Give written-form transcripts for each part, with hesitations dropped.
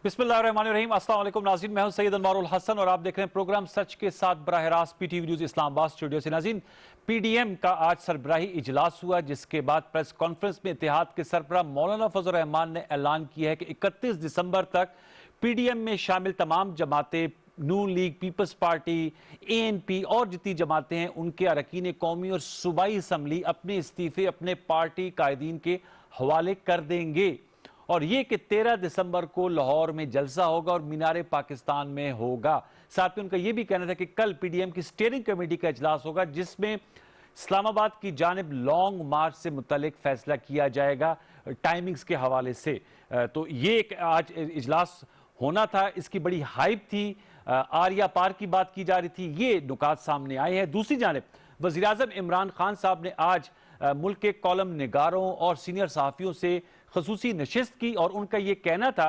बिस्मिल्लाहिर्रहमानिर्रहीम। अस्सलाम वालेकुम नाज़रीन, मैं हूं सैयद अनवारुल हसन और आप देख रहे हैं प्रोग्राम सच के साथ बराह रास्त पीटीवी न्यूज़ इस्लामाबाद स्टूडियो से। नाज़रीन, पीडीएम का आज सरबराही इजलास हुआ, जिसके बाद प्रेस कॉन्फ्रेंस में इत्तेहाद के सरबराह मौलाना फजल रहमान ने ऐलान किया है कि 31 दिसंबर तक पीडीएम में शामिल तमाम जमातें, नून लीग, पीपल्स पार्टी, एएनपी और जितनी जमातें हैं, उनके अरकान कौमी और सूबाई असम्बली अपने इस्तीफे अपने पार्टी कायदीन के हवाले कर देंगे। और यह कि 13 दिसंबर को लाहौर में जलसा होगा और मीनार पाकिस्तान में होगा। साथ में उनका यह भी कहना था कि कल पीडीएम की स्टीयरिंग कमेटी का इजलास होगा, जिसमें इस्लामाबाद की जानिब लॉन्ग मार्च से मुतल्लिक फैसला किया जाएगा टाइमिंग्स के हवाले से। तो ये एक आज इजलास होना था, इसकी बड़ी हाइप थी, आरिया पार की बात की जा रही थी, ये नुकात सामने आए हैं। दूसरी जानिब वज़ीर आज़म इमरान खान साहब ने आज मुल्क के कॉलम निगारों और सीनियर सहाफ़ियों से खसूसी नशिस्त की और उनका यह कहना था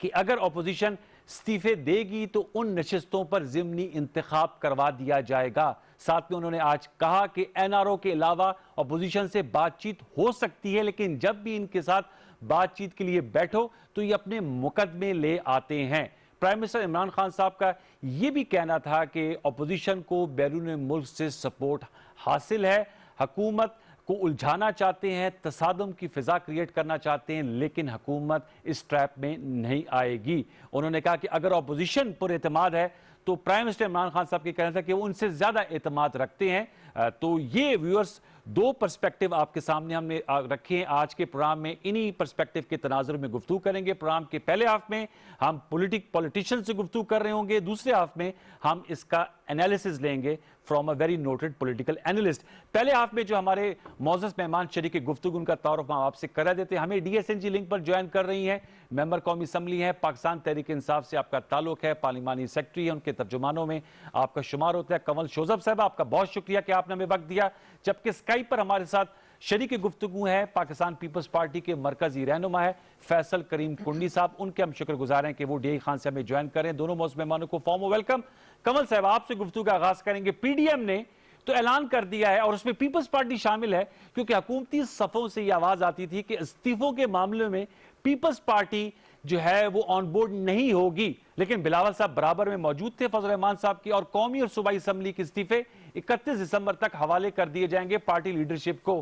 कि अगर अपोजिशन इस्तीफे देगी तो उन नशिस्तों पर ज़िमनी इंतखाब करवा दिया जाएगा। साथ में उन्होंने आज कहा कि एनआरओ के अलावा अपोजिशन से बातचीत हो सकती है, लेकिन जब भी इनके साथ बातचीत के लिए बैठो तो ये अपने मुकदमे ले आते हैं। प्राइम मिनिस्टर इमरान खान साहब का यह भी कहना था कि अपोजिशन को बैरून मुल्क से सपोर्ट हासिल है, हुकूमत को उलझाना चाहते हैं, तसादुम की फिजा क्रिएट करना चाहते हैं, लेकिन हुकूमत इस ट्रैप में नहीं आएगी। उन्होंने कहा कि अगर अपोजिशन पर एतमाद है तो प्राइम मिनिस्टर इमरान खान साहब के कहना था कि वो उनसे ज्यादा एतमाद रखते हैं। तो ये व्यूअर्स दो पर्सपेक्टिव आपके सामने हमने रखे हैं आज के प्रोग्राम में। इन्हीं पर्सपेक्टिव के तनाजुर में गुफ्तगू करेंगे। प्रोग्राम के पहले हाफ में हम पॉलिटिशियन से गुफ्तगू कर रहे होंगे, दूसरे हाफ में हम इसका एनालिसिस लेंगे from a very noted political analyst. पहले हाफ में जो हमारे मौजूद मेहमान शरीक गुफ्तगू, उनका तारुफ हम आपसे करा देते हैं। हमें DSNG लिंक पर ज्वाइन कर रही हैं, मेंबर कौमी असम्बली हैं, पाकिस्तान तहरीक इंसाफ से आपका ताल्लुक है, पार्लिमानी सेक्रेटरी है, उनके तर्जुमानों में आपका शुमार होता है। कंवल शोजब साहब, आपका बहुत शुक्रिया कि आपने हमें वक्त दिया। जबकि स्काइप पर हमारे साथ शरीक गुफ्तगू है पाकिस्तान पीपल्स पार्टी के मरकजी रहनुमा है फैसल करीम कुंडी साहब, उनके हम शुक्रगुजार हैं कि वो DI खान से हमें ज्वाइन करें। दोनों मौजूद मेहमानों को फॉर्म वेलकम। कंवल साहब, आपसे गुफ्तगू का आगाज करेंगे। पीडीएम ने तो ऐलान कर दिया है और उसमें पीपल्स पार्टी शामिल है, क्योंकि हुकूमती सफों से यह आवाज आती थी कि इस्तीफों के मामले में पीपल्स पार्टी जो है वो ऑन बोर्ड नहीं होगी, लेकिन बिलावल साहब बराबर में मौजूद थे फजल रहमान साहब की, और कौमी और सूबाई असम्बली के इस्तीफे 31 दिसंबर तक हवाले कर दिए जाएंगे पार्टी लीडरशिप को।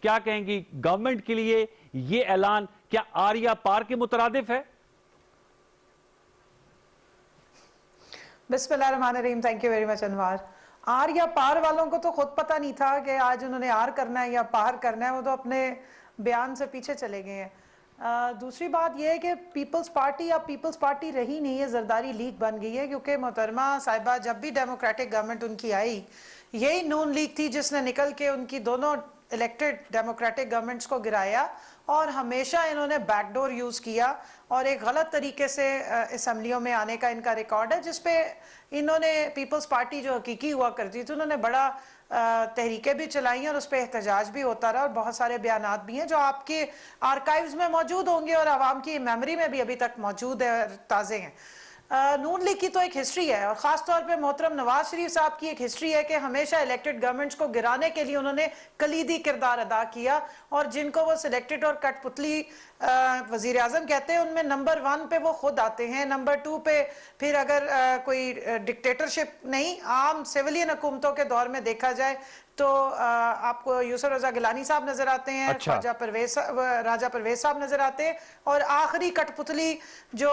क्या कहेंगी, गवर्नमेंट के लिए यह ऐलान क्या आरिया पार के मुतरादिफ है? बिस्मिल्लाहिर्रहमानिर्रहीम। Thank you very much Anwar. आर या पार वालों को तो खुद पता नहीं था कि आज उन्होंने आर करना है या पार करना है, वो तो अपने बयान से पीछे चले गए हैं। दूसरी बात यह है कि पीपल्स पार्टी अब पीपल्स पार्टी रही नहीं है, जरदारी लीग बन गई है, क्योंकि मोहतरमा साहिबा जब भी डेमोक्रेटिक गवर्नमेंट उनकी आई, यही नून लीग थी जिसने निकल के उनकी दोनों इलेक्टेड डेमोक्रेटिक गवर्नमेंट्स को गिराया, और हमेशा इन्होंने बैकडोर यूज़ किया और एक गलत तरीके से असम्बलियों में आने का इनका रिकॉर्ड है, जिसपे इन्होंने पीपल्स पार्टी जो हकीकी हुआ करती थी, उन्होंने बड़ा तहरीकें भी चलाई और उस पर एहतजाज भी होता रहा, और बहुत सारे बयानात भी हैं जो आपके आर्काइव्स में मौजूद होंगे और आवाम की मेमोरी में भी अभी तक मौजूद है, ताज़े हैं। नून लीग की तो एक हिस्ट्री है, और ख़ास तौर पे मोहतरम नवाज शरीफ साहब की एक हिस्ट्री है कि हमेशा इलेक्टेड गवर्नमेंट्स को गिराने के लिए उन्होंने कलीदी किरदार अदा किया, और जिनको वो सिलेक्टेड और कठपुतली वज़ीर आज़म कहते हैं, उनमें नंबर 1 पे वो खुद आते हैं, नंबर 2 पे फिर अगर कोई डिक्टेटरशिप नहीं, आम सिविलियन हुकूमतों के दौर में देखा जाए तो आपको यूसुफ रजा गिलानी साहब नजर आते हैं, अच्छा। राजा परवेज साहब नजर आते हैं, और आखिरी कठपुतली जो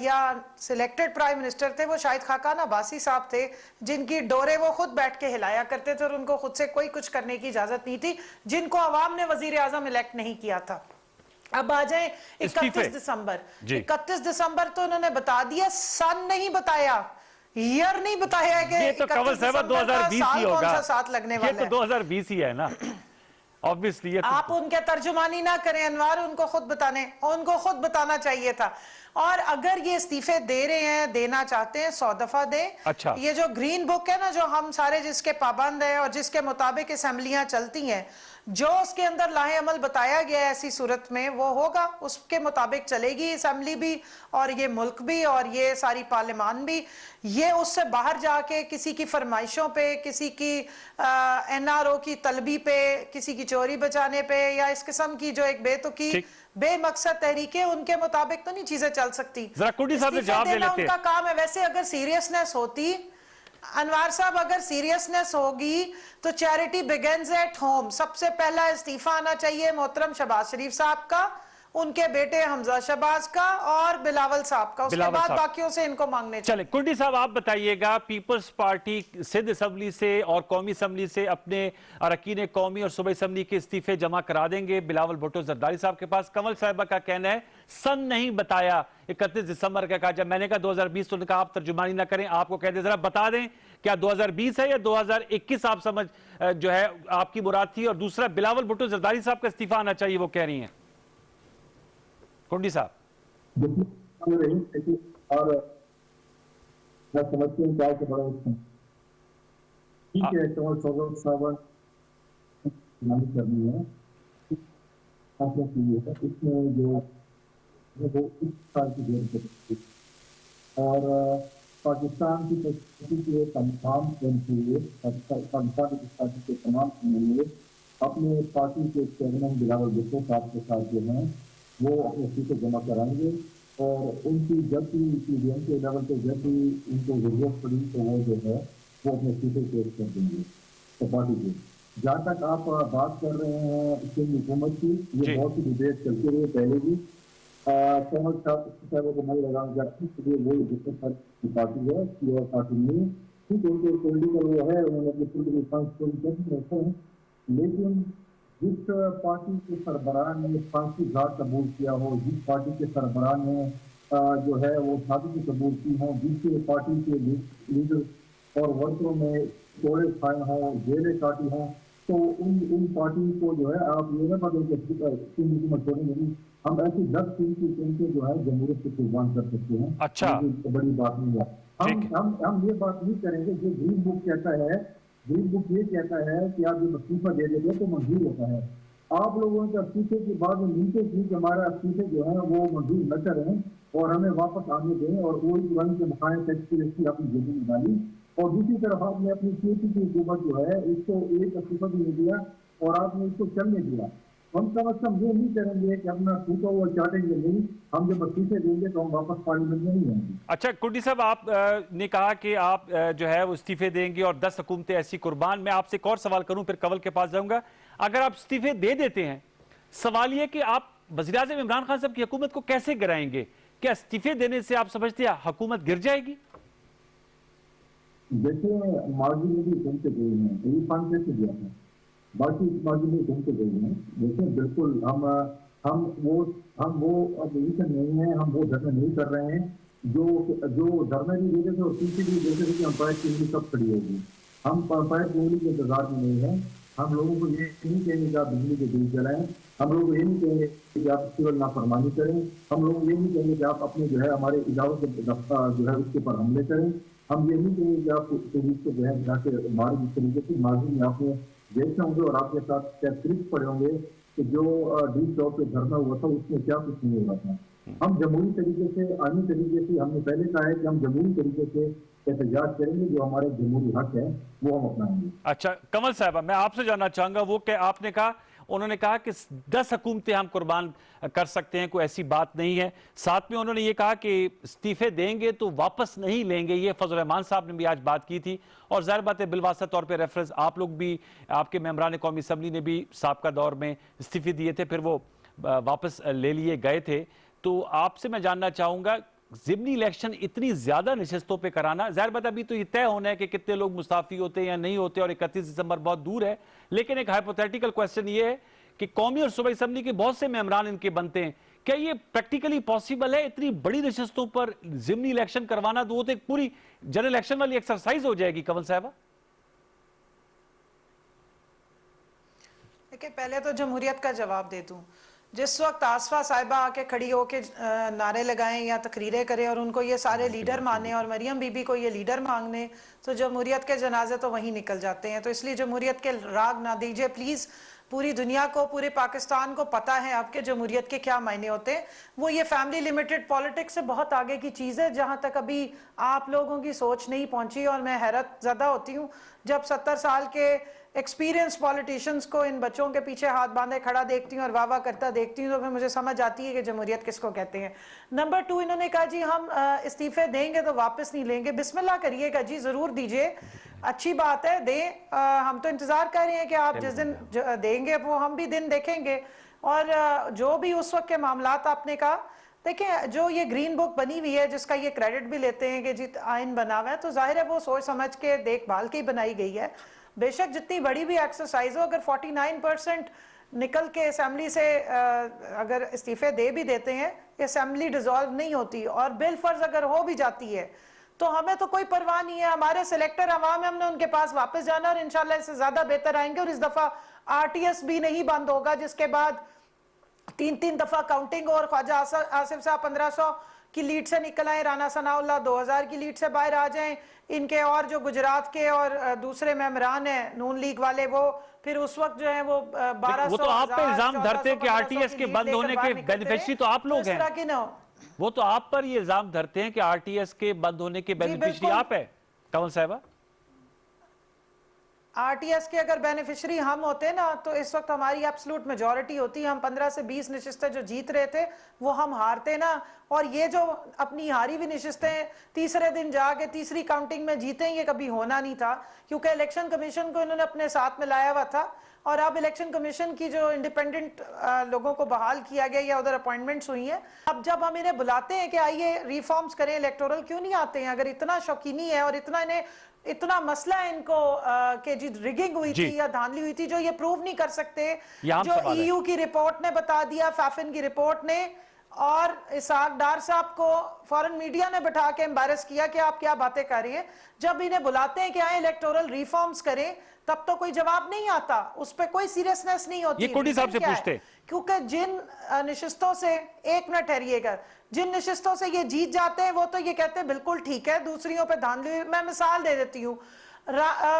या सिलेक्टेड प्राइम मिनिस्टर थे वो शायद खाकान अब्बासी साहब थे, जिनकी डोरे वो खुद बैठ के हिलाया करते थे और उनको खुद से कोई कुछ करने की इजाजत नहीं थी, जिनको अवाम ने वजीर आजम इलेक्ट नहीं किया था। अब आ जाए 31 दिसंबर। 31 दिसंबर तो उन्होंने बता दिया, सन नहीं बताया, ईयर नहीं बताया कि ये तो कंवल साहब 2020 ही होगा, कौन सा साथ लगने वाला है। ये तो 2020 ही है ना, ऑब्वियसली। आप उनके तर्जुमानी ना करें अनवार, उनको खुद बताना चाहिए था। और अगर ये इस्तीफे दे रहे हैं, देना चाहते हैं, 100 दफा दें। अच्छा। ये जो ग्रीन बुक है ना, जो हम सारे जिसके पाबंद हैं और जिसके मुताबिक असेंबलियां चलती हैं, जो उसके अंदर लाहे अमल बताया गया है, ऐसी सूरत में वो होगा, उसके मुताबिक चलेगी असेंबली भी और ये मुल्क भी और ये सारी पार्लियामान भी। ये उससे बाहर जाके किसी की फरमाइशों पे, किसी की NRO की तलबी पे, किसी की चोरी बचाने पे, या इस किस्म की जो एक बेतुकी बेमकसद तहरीकें, उनके मुताबिक तो नहीं चीजें चल सकती। जरा कुर्डी साहब से इस्तीफे जवाब ले देना लेते हैं। उनका काम है। वैसे अगर सीरियसनेस होती, अनवार साहब, अगर सीरियसनेस होगी तो चैरिटी बिगिंस एट होम। सबसे पहला इस्तीफा आना चाहिए मोहतरम शहबाज शरीफ साहब का, उनके बेटे हमजा शहबाज का और बिलावल साहब का, उसके बिलावल बाद साहब। बाकियों से इनको मांगने चाहिए। चले कुर्डी साहब, आप बताइएगा, पीपल्स पार्टी सिंध असम्बली से और कौमी असम्बली से अपने अरकान कौमी और सूबाई असम्बली के इस्तीफे जमा करा देंगे बिलावल भुट्टो जरदारी साहब के पास। कंवल साहिबा का कहना है सन नहीं बताया, 31 दिसंबर का कहा। जब मैंने कहा 2020 तो उन्होंने कहा आप तर्जुमानी ना करें, आपको कह दे जरा बता दें क्या 2020 है या 2021 आप समझ जो है आपकी मुराद थी। और दूसरा, बिलावल भुट्टो जरदारी साहब का इस्तीफा आना चाहिए वो कह रही हैं। कुंडी साहब। और मैं समझती हूँ क्या कि बड़ा ठीक है, कंवल साहब करनी है इसमें जो वो इस साल की जरूरत है। और पाकिस्तान की परिस्थिति के तमाम पाकिस्तान के तमाम अपने पार्टी के चेयरमैन बिलावल भुट्टो साहब के साथ जो है वो अपने सीटें जमा कराएंगे और उनकी जब भी पीडीएम के लेवल पे जब भी उनको जरूरत पड़ी तो वो जो है वो अपने सीटें पेश कर देंगे तो पार्टी के। जहाँ तक आप बात कर रहे हैं सिंध हुकूमत की, ये बहुत सी डिबेट चलती रही पहले भी। कंवल साहब को नहीं लगाना चाहती इसलिए वो जितने पार्टी है और पार्टी नहीं, ठीक है, उनके पॉलिटिकल वो है, उन्होंने अपनी पॉलिटिकल रखे हैं, लेकिन जिस पार्टी के सरबराह ने फांसी घाट कबूल किया हो, जिस पार्टी के सरबराह ने जो है वो फांसी कबूल की हो, जिस पार्टी के लीडर और वर्करों में तोड़े खाए हों, जेलें काटी हों, तो उन पार्टी को जो है आप ये ना हुकूमत छोड़ेंगे। हम ऐसी 10 सीट की टीम जो है जमहूरियत को कुर्बान कर सकते हैं। अच्छा, तो बड़ी बात नहीं है। हम ये बात नहीं करेंगे जो ग्रीन बुक कहता है, ग्रीन बुक ये कहता है कि आप जब इस्तीफा दे देते हैं तो मंजूर होता है। आप लोगों के इस्तीफे के बाद नीचे की हमारा इस्तीफे जो है वो मंजूर न करें और हमें वापस आने दें और वही पुरानी के बकाया टैक्स की रस्सी अपनी जेबी में डाली। और दूसरी तरफ आपने अपनी सीएपी की हुकूमत जो है इसको एक इस्तीफा भी नहीं दिया और आपने इसको चलने दिया। हम कम अज कम ये नहीं करेंगे कि अपना टूटा हुआ चाटेंगे नहीं, हम जब इस्तीफे देंगे तो हम वापस पार्लियामेंट में नहीं आएंगे। अच्छा कुर्डी साहब, आप ने कहा कि आप जो है वो इस्तीफे देंगे और 10 हुकूमतें ऐसी कुर्बान। मैं आपसे एक और सवाल करूं फिर कंवल के पास जाऊंगा। अगर आप इस्तीफे दे देते हैं, सवाल ये कि आप वज़ीर-ए-आज़म इमरान खान साहब की हुकूमत को कैसे गिराएंगे? क्या इस्तीफे देने से आप समझते हैं हुकूमत गिर जाएगी? देखिए, माजी में भी घूमते गए हैं, ये फंड कैसे दिया था, बाकी माजी में घूमते गए हैं। देखिए, बिल्कुल हम वो अपोजिशन नहीं है, हम वो धरना नहीं कर रहे हैं जो धरना भी देते थे और पीछे भी देते थे कि अंपायर की उंगली कब खड़ी होगी। हम अंपायर की उंगली के इंतजार में नहीं है। हम लोगों को ये नहीं कहेंगे कि आप बिजली के बिल चलाएं, हम लोग को ये नहीं कहेंगे कि आप केवल नाफरमानी करें, हम लोग ये नहीं कहेंगे कि आप अपने जो है हमारे इदारों के जो है उसके ऊपर हमले करें, हम ये नहीं कहेंगे कि आप पुलिस को जो है जाके मारे। जिस तरीके से माजी में आपने देखे होंगे और आपके साथ क्या क्लिप पड़े होंगे कि जो डी चौक पे धरना हुआ था उसमें क्या कुछ नहीं हुआ था। हम जमहूरी तरीके से, आईनी तरीके से, हमने पहले कहा है कि हम जमहूरी तरीके से एहतजाज करेंगे, जो हमारे जमहूरी हक है वो हम अपनाएंगे। अच्छा कंवल साहब, मैं आपसे जानना चाहूंगा वो कि आपने कहा, उन्होंने कहा कि 10 हुकूमतें हम कुर्बान कर सकते हैं, कोई ऐसी बात नहीं है। साथ में उन्होंने ये कहा कि इस्तीफे देंगे तो वापस नहीं लेंगे। ये फजल रहमान साहब ने भी आज बात की थी और जाहिर बात है बिलवास्ता तौर पे रेफरेंस आप लोग भी, आपके मेंबरान कौमी असम्बली ने भी साबका दौर में इस्तीफे दिए थे, फिर वो वापस ले लिए गए थे। तो आपसे मैं जानना चाहूंगा, ज़िमनी इलेक्शन इतनी ज्यादा नशस्तों पे कराना, जाहिर बात अभी तो ये तय होना है कि कितने लोग मुस्ताफी होते हैं या नहीं होते और 31 दिसंबर बहुत दूर है, लेकिन एक हाइपोथेटिकल क्वेश्चन ये है कि कौमी और सूबाई असम्बली के बहुत से मेंबरान इनके बनते हैं, क्या ये प्रैक्टिकली पॉसिबल है इतनी बड़ी नशस्तों पर ज़िमनी इलेक्शन करवाना? तो वो तो एक पूरी जनरल इलेक्शन वाली एक्सरसाइज हो जाएगी। कंवल साहब, देखिए, पहले तो जमहूरियत का जवाब दे दूं। जिस वक्त आसफा साहिबा आके खड़ी होके नारे लगाएं या तकरीरें करें और उनको ये सारे लीडर माने और मरियम बीबी को ये लीडर मांगने, तो जमहूरियत के जनाजे तो वहीं निकल जाते हैं। तो इसलिए जमहूरियत के राग ना दीजिए प्लीज़। पूरी दुनिया को, पूरे पाकिस्तान को पता है आपके जमहूरियत के क्या मायने होते हैं। वो ये फैमिली लिमिटेड पॉलिटिक्स से बहुत आगे की चीज़ है, जहाँ तक अभी आप लोगों की सोच नहीं पहुँची। और मैं हैरत ज़दा होती हूँ जब 70 साल के एक्सपीरियंस पॉलिटिशियंस को इन बच्चों के पीछे हाथ बांधे खड़ा देखती हूँ और वाह वाह करता देखती हूँ, तो फिर मुझे समझ आती है कि जमहूरियत किसको कहते हैं। नंबर 2, इन्होंने कहा जी हम इस्तीफे देंगे तो वापस नहीं लेंगे। बिस्मिल्लाह करिएगा जी, जरूर दीजिए, अच्छी बात है, दें। हम तो इंतजार कर रहे हैं कि आप जिस दिन देंगे वो हम भी दिन देखेंगे। और जो भी उस वक्त के मामलात आपने कहा, देखिए जो ये ग्रीन बुक बनी हुई है जिसका ये क्रेडिट भी लेते हैं कि जी आइन बना हुआ है, तो जाहिर है वो सोच समझ के देखभाल के ही बनाई गई है। बेशक जितनी बड़ी भी एक्सरसाइज हो, अगर 49% निकल के असेंबली से अगर इस्तीफे दे भी देते हैं, असेंबली डिसॉल्व नहीं होती, और बिल फर्ज अगर हो भी जाती है तो हमें तो कोई परवाह नहीं है। हमारे सिलेक्टर अवाम है, हमने उनके पास वापस जाना और इंशाल्लाह इससे ज्यादा बेहतर आएंगे। और इस दफा आरटीएस भी नहीं बंद होगा, जिसके बाद 3 दफा काउंटिंग, और ख्वाजा आसिफ साहब 1500 की लीड से निकल आए, राना सनाउल्लाह 2000 की लीड से बाहर आ जाएं, इनके और जो गुजरात के और दूसरे मेंबरान हैं नून लीग वाले, वो फिर उस वक्त जो है वो 1200, वो तो आप पे इल्जाम धरते हैं कि आरटीएस के बंद होने के बेनिफिशियरी तो आप लोग हैं। वो तो आप पर ये इल्जाम धरते हैं कि आरटीएस के बंद होने के बेनिफिशियरी आप है कंवल साहिबा। आरटीएस के अगर बेनिफिशियरी हम होते ना तो इस वक्त हमारी एब्सोल्यूट मेजॉरिटी होती। हम 15 से 20 नशिस्तें जो जीत रहे थे वो हम हारते ना, और ये जो अपनी हारी हुई नशिस्तें तीसरे दिन जाके तीसरी काउंटिंग में जीते, ये कभी होना नहीं था, क्योंकि इलेक्शन कमीशन को इन्होंने अपने साथ में लाया हुआ था। और अब इलेक्शन कमीशन की जो इंडिपेंडेंट लोगों को बहाल किया गया या उधर अपॉइंटमेंट्स हुई हैं, अब जब हम इन्हें बुलाते हैं कि आइए रिफॉर्म्स करें इलेक्टोरल, क्यों नहीं आते हैं? अगर इतना शौकीनी है और इतना मसला है इनको कि जी रिगिंग हुई थी या धांधली हुई थी, जो ये प्रूव नहीं कर सकते, जो ईयू की रिपोर्ट ने बता दिया, फैफिन की रिपोर्ट ने, और इसहाक डार साहब को फॉरेन मीडिया ने बैठा के एम्बैरस किया कि आप क्या बातें कर रही हैं। जब इन्हें बुलाते हैं कि आए इलेक्टोरल रिफॉर्म्स करें, तब तो कोई जवाब नहीं आता, उस पर कोई सीरियसनेस नहीं होती। ये कुर्डी साहब से पूछते, क्योंकि जिन नशिस्तों से, एक मिनट ठहरिएगा, जिन नशिस्तों से ये जीत जाते हैं वो तो ये कहते हैं बिल्कुल ठीक है, दूसरियों पे धांधली। मैं मिसाल दे देती हूँ,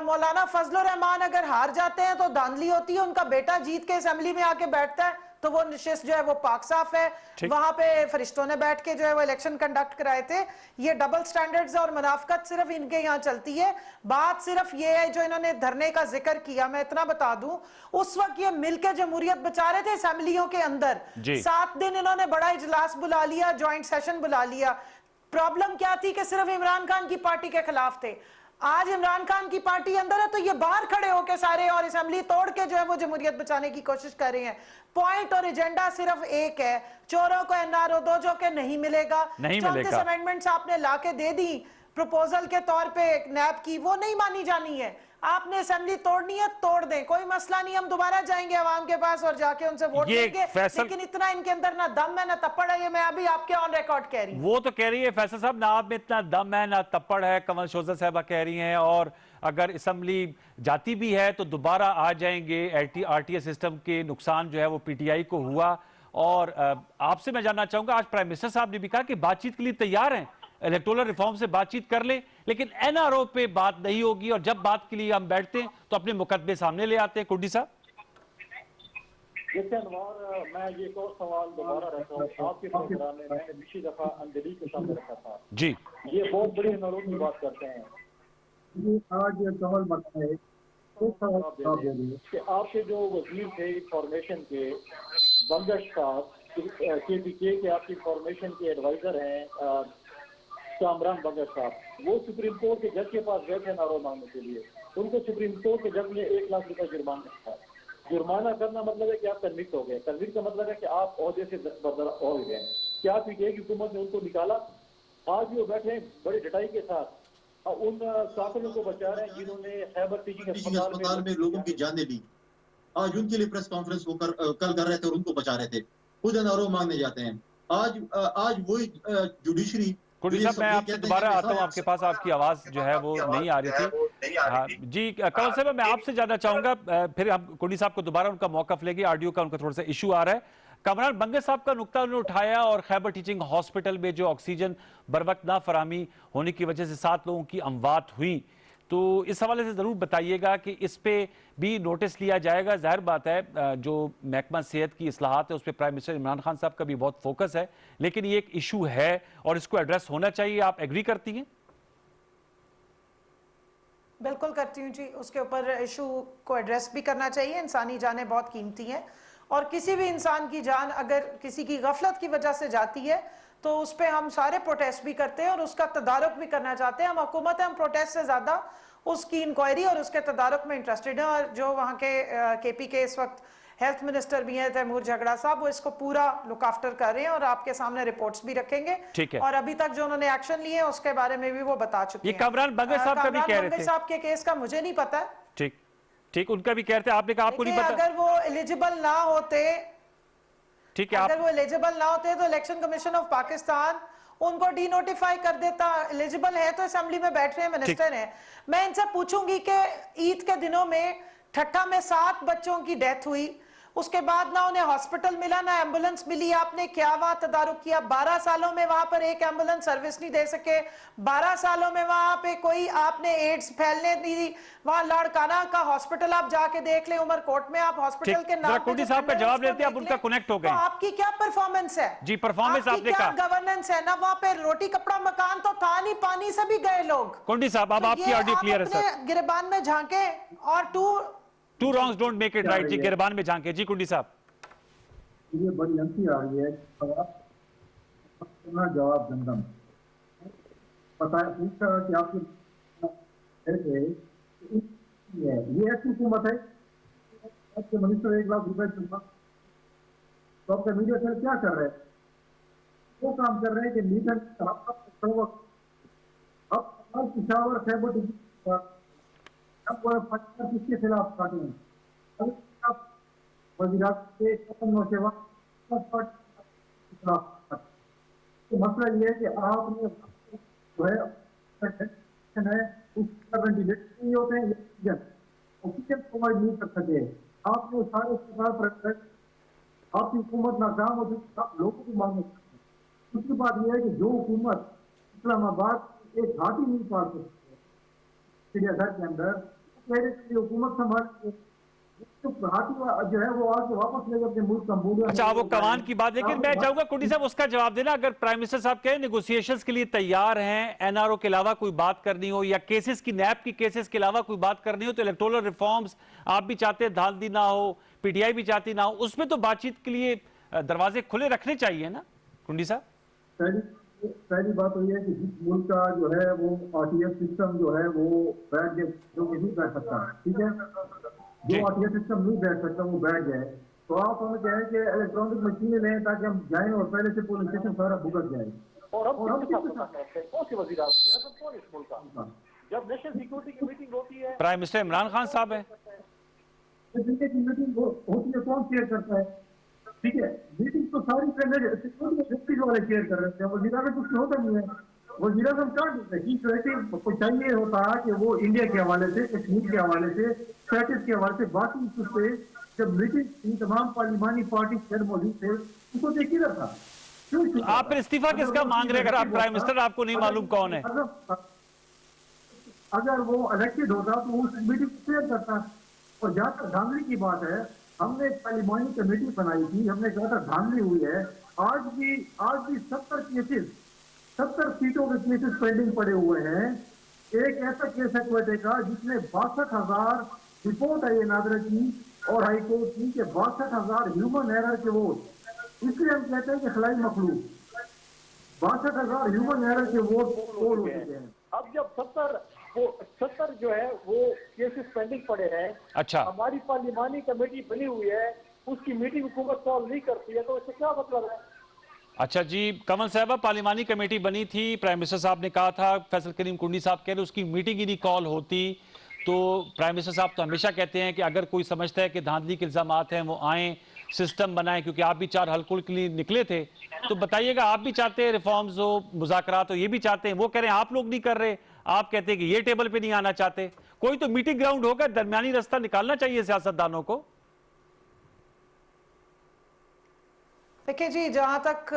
मौलाना फजलुर रहमान अगर हार जाते हैं तो धांधली होती है, उनका बेटा जीत के असेंबली में आके बैठता है तो वो नशिस्त जो है वो पाक साफ है, वहां पे फरिश्तों ने बैठ के जो है वो इलेक्शन कंडक्ट कराए थे। ये डबल स्टैंडर्ड्स और मुनाफकत सिर्फ इनके यहाँ चलती है। बात सिर्फ ये है जो इन्होंने धरने का जिक्र किया, मैं इतना बता दूं, उस वक्त ये मिलकर जमहूरियत बचा रहे थे असेंबलियों के अंदर। 7 दिन इन्होंने बड़ा इजलास बुला लिया, ज्वाइंट सेशन बुला लिया। प्रॉब्लम क्या थी कि सिर्फ इमरान खान की पार्टी के खिलाफ थे। आज इमरान खान की पार्टी अंदर है तो ये बाहर खड़े होकर सारे और असेंबली तोड़ के जो है वो जमहूरियत बचाने की कोशिश कर रहे हैं। पॉइंट और एजेंडा सिर्फ एक है, चोरों को एनआरओ दो जो के नहीं मिलेगा। 34 अमेंडमेंट्स आपने लाके दे दी प्रपोजल के तौर पे नैब की, वो नहीं मानी जानी है। आपने असेंबली तोड़नी है, तोड़ दें, कोई मसला नहीं, हम दोबारा जाएंगे अवाम के पास और जाके उनसे वोट लेंगे। लेकिन इतना इनके अंदर ना दम है ना तप्पड़ है, ये मैं अभी आपके ऑन रिकॉर्ड कह रही हूँ। वो तो कह रही है फैसल साहब, ना आप में इतना दम है ना तप्पड़ है, कंवल शोजत साहबा कह रही हैं, और अगर असेंबली जाती भी है तो दोबारा आ जाएंगे। आरटीएस सिस्टम के नुकसान जो है वो पीटीआई को हुआ। और आपसे मैं जानना चाहूंगा, आज प्राइम मिनिस्टर साहब ने भी कहा कि बातचीत के लिए तैयार हैं, इलेक्टोरल रिफॉर्म से बातचीत कर ले, लेकिन एनआरओ पे बात नहीं होगी, और जब बात के लिए हम बैठते हैं तो अपने मुकदमे सामने ले आते हैं। कुर्डी साहब, देखिए अनवार, मैं ये एक और सवाल दोबारा रखता हूँ। आपके प्रोग्राम में मैंने पिछली दफा अंजलि के सामने रखा था जी, ये बहुत बड़ी एनआरओ की बात करते हैं। आज ये सवाल बताए कि आपके जो वजीर थे इंफॉर्मेशन के, बंगश साहब, केपीके के आपकी इंफॉर्मेशन के एडवाइजर हैं कामरान बंगश साहब, वो सुप्रीम कोर्ट के जज के पास गए थे एनआरओ मांगने के लिए। उनको सुप्रीम कोर्ट के जज ने 1 लाख रुपए जुर्माना था। जुर्माना करना मतलब है कि आप कन्विक्ट हो गए। कन्विक्ट का मतलब है कि आप ओहदे से बरदरार हो गए। क्या पीटीआई की हुकूमत ने उनको निकाला? आज भी वो बैठे हैं बड़ी डटाई के साथ, उन काफिलों को बचा रहे हैं जिन्होंने खैबर टीचिंग अस्पताल में लोगों की जानें ली। आज उनके लिए प्रेस कॉन्फ्रेंस वो कल कर रहे थे और उनको बचा रहे थे, खुद एनआरओ मांगने जाते हैं। आज वही जुडिशरी। कुर्डी साहब, मैं आपसे दोबारा आता हूं आपके पास, आपकी आवाज जो है वो नहीं आ रही थी। हाँ जी, कंवल साहब मैं आपसे जानना चाहूंगा, फिर हम कुर्डी साहब को दोबारा उनका मौका लेंगे, ऑडियो का उनका थोड़ा सा इशू आ रहा है। कामरान बंगश साहब का नुकता उन्होंने उठाया, और खैबर टीचिंग हॉस्पिटल में जो ऑक्सीजन बरवक्त ना फराहमी होने की वजह से 7 लोगों की अमवात हुई, तो इस हवाले से जरूर बताइएगा कि इस पे भी नोटिस लिया जाएगा। जाहिर बात है जो महकमा सेहत की इस्लाहात है उस पर प्राइम मिनिस्टर इमरान खान साहब का भी बहुत फोकस है, लेकिन ये एक इशू है और इसको एड्रेस होना चाहिए। आप एग्री करती हैं? बिल्कुल करती हूँ जी। उसके ऊपर इशू को एड्रेस भी करना चाहिए। इंसानी जानें बहुत कीमती हैं और किसी भी इंसान की जान अगर किसी की गफलत की वजह से जाती है तो उस पर हम सारे प्रोटेस्ट भी करते हैं और उसका तदारुक भी करना चाहते हैं। हम हुकूमत है, हम प्रोटेस्ट से ज़्यादा उसकी इंक्वायरी और उसके तदारुक में इंटरेस्टेड हैं। और जो वहाँ के केपी के इस वक्त हेल्थ मिनिस्टर भी हैं तैमूर झगड़ा साहब, वो इसको पूरा लुक आफ्टर कर रहे हैं और आपके सामने रिपोर्ट्स भी रखेंगे। ठीक है। और अभी तक जो उन्होंने एक्शन लिए हैं उसके बारे में भी वो बता चुके हैं। ये कामरान बंगर साहब का भी कह रहे थे। साहब के केस का मुझे नहीं पता है। ठीक ठीक, उनका भी कह रहे थे, आपने कहा आपको नहीं पता। अगर वो एलिजिबल ना होते, ठीक है, अगर वो एलिजिबल ना होते तो इलेक्शन कमीशन ऑफ पाकिस्तान उनको डी नोटिफाई कर देता। एलिजिबल है तो असेंबली में बैठ रहे हैं, मिनिस्टर हैं। मैं इनसे पूछूंगी कि ईद के दिनों में ठट्ठा में 7 बच्चों की डेथ हुई, उसके बाद ना उन्हें हॉस्पिटल मिला ना एम्बुलेंस मिली, आपने क्या वहां तदारुक किया? 12 सालों में वहां पर एक एम्बुलेंस सर्विस नहीं दे सके। 12 सालों में वहां पे कोई आपने एड्स फैलने नहीं दी। वहां लाड़काना का हॉस्पिटल आप जाके देख ले, उमरकोट में आप हॉस्पिटल के नाम पे कुंडी साहब का जवाब लेते हैं, आप उनका कनेक्ट हो गए। तो आपकी क्या परफॉर्मेंस है जी? परफॉर्मेंस आपने कहा, गवर्नेंस है ना? वहां पे रोटी कपड़ा मकान तो था नहीं, पानी से भी गए लोग। कुंडी साहब अब आपकी ऑडियो क्लियर है सर। गिरबान में झांके और two wrongs don't make it right. जी गिरबान में झांके। जी कुंडी साहब, ये बड़ी हंसी आ रही है। अपना जवाब गंदम पता है, पूछा कि आपके ये ऐसी हुकूमत है आपके मिनिस्टर 1 लाख रुपए चुका, तो आपका मीडिया सर क्या कर रहे हैं? वो काम कर रहे हैं कि लीडर अब पिशावर खैबर अब किसके खिलाफ काटे वजीरात के नौजवान तो मसला ये है कि आपने जो है नहीं होते हैं, ऑक्सीजन प्रोवाइड नहीं कर सके। आपने सारे सरकार पर आपकी हुकूमत नाकाम हो चुकी, आप लोगों की मांग में। दूसरी बात यह है कि जो हुकूमत इस्लामाबाद एक घाटी नहीं पाल सकती चिड़ियाघर के अंदर, हुकूमत संभाल जो है वो आके वापस लेकर अपने मुल्क का। अच्छा वो कमान की बात, लेकिन मैं चाहूंगा कुंडी साहब उसका जवाब देना। अगर प्राइम मिनिस्टर साहब कहें नेगोशिएशंस के लिए तैयार हैं, एनआरओ के अलावा कोई बात करनी हो या केसेस की, नैब की केसेस के अलावा कोई बात करनी हो, तो इलेक्टोरल रिफॉर्म्स आप भी चाहते हैं धांधली ना हो, पीटीआई भी चाहती ना हो, उसमें तो बातचीत के लिए दरवाजे खुले रखने चाहिए ना कुंडी साहब? पहली बात तो यह है कि जिस मुल्क का जो है वो आरटीएस सिस्टम जो है वो बैठ गया, जो नहीं बैठ सकता, ठीक है, जो आरटीएस सिस्टम नहीं बैठ सकता वो बैठ जाए, तो आप हमें कहें कि इलेक्ट्रॉनिक मशीनें लें ताकि हम जाएं और पहले से पुलिस स्टेशन सारा भुगत जाए। और हम कौन से वज़ीर आज़म कौन इस मुल्क का? जब नेशनल सिक्योरिटी की मीटिंग होती है, प्राइम मिनिस्टर इमरान खान साहब है, मीटिंग होती है, कौन शेयर करता है? ठीक है, मीटिंग तो सारी सिक्योरिटी वाले शेयर कर रहे हैं, वज़ीर आज़म कुछ होता नहीं है। वज़ीर आज़म क्या चाहिए होता है कि वो इंडिया के हवाले से, कश्मीर के हवाले से, स्टेटस के हवाले से, बाकी इशूज़ पे जब मीटिंग तमाम पार्लिमानी पार्टी शेयर मौजूद थे, उनको देखिए था। आप फिर इस्तीफा किसका मांग रहे? अगर आप प्राइम मिनिस्टर, आपको नहीं मालूम कौन है? अगर वो इलेक्टेड होता तो उस मीटिंग शेयर करता। और जहाँ तक धांधली की बात है, हमने एक पार्लिमानी कमेटी बनाई थी, हमने कहा था धांधली हुई है। आज भी 70 केसेस, 70 सीटों के केसेस पेंडिंग पड़े हुए हैं। एक ऐसा केस है क्वेटे का जिसमें 62,000 रिपोर्ट है ये नादरा की और हाईकोर्ट की कि 62,000 ह्यूमन एरर के वोट, इसलिए हम कहते हैं कि खिलाई मखलूक 62,000 ह्यूमन एरर के वोट पोल हो चुके हैं। अब जब 70 जो है वो केसेस पेंडिंग पड़े हैं, अच्छा, हमारी पार्लिमानी कमेटी बनी हुई है, उसकी मीटिंग हुकूमत सॉल्व नहीं करती है, तो इससे क्या मतलब है? अच्छा जी, कमल साहब पार्लिमानी कमेटी बनी थी, प्राइम मिनिस्टर साहब ने कहा था, फैसल करीम कुंडी साहब कह रहे उसकी मीटिंग ही नहीं कॉल होती, तो प्राइम मिनिस्टर साहब तो हमेशा कहते हैं कि अगर कोई समझता है कि धांधली के इल्जामात हैं वो आए, सिस्टम बनाएं, क्योंकि आप भी 4 हल्कों के लिए निकले थे, तो बताइएगा आप भी चाहते हैं रिफॉर्म्स हो, मुज़ाकरात हो, ये भी चाहते हैं, वो कह रहे हैं आप लोग नहीं कर रहे, आप कहते हैं कि ये टेबल पे नहीं आना चाहते। कोई तो मीटिंग ग्राउंड होगा, दरमियानी रास्ता निकालना चाहिए सियासतदानों को। देखिए जी, जहाँ तक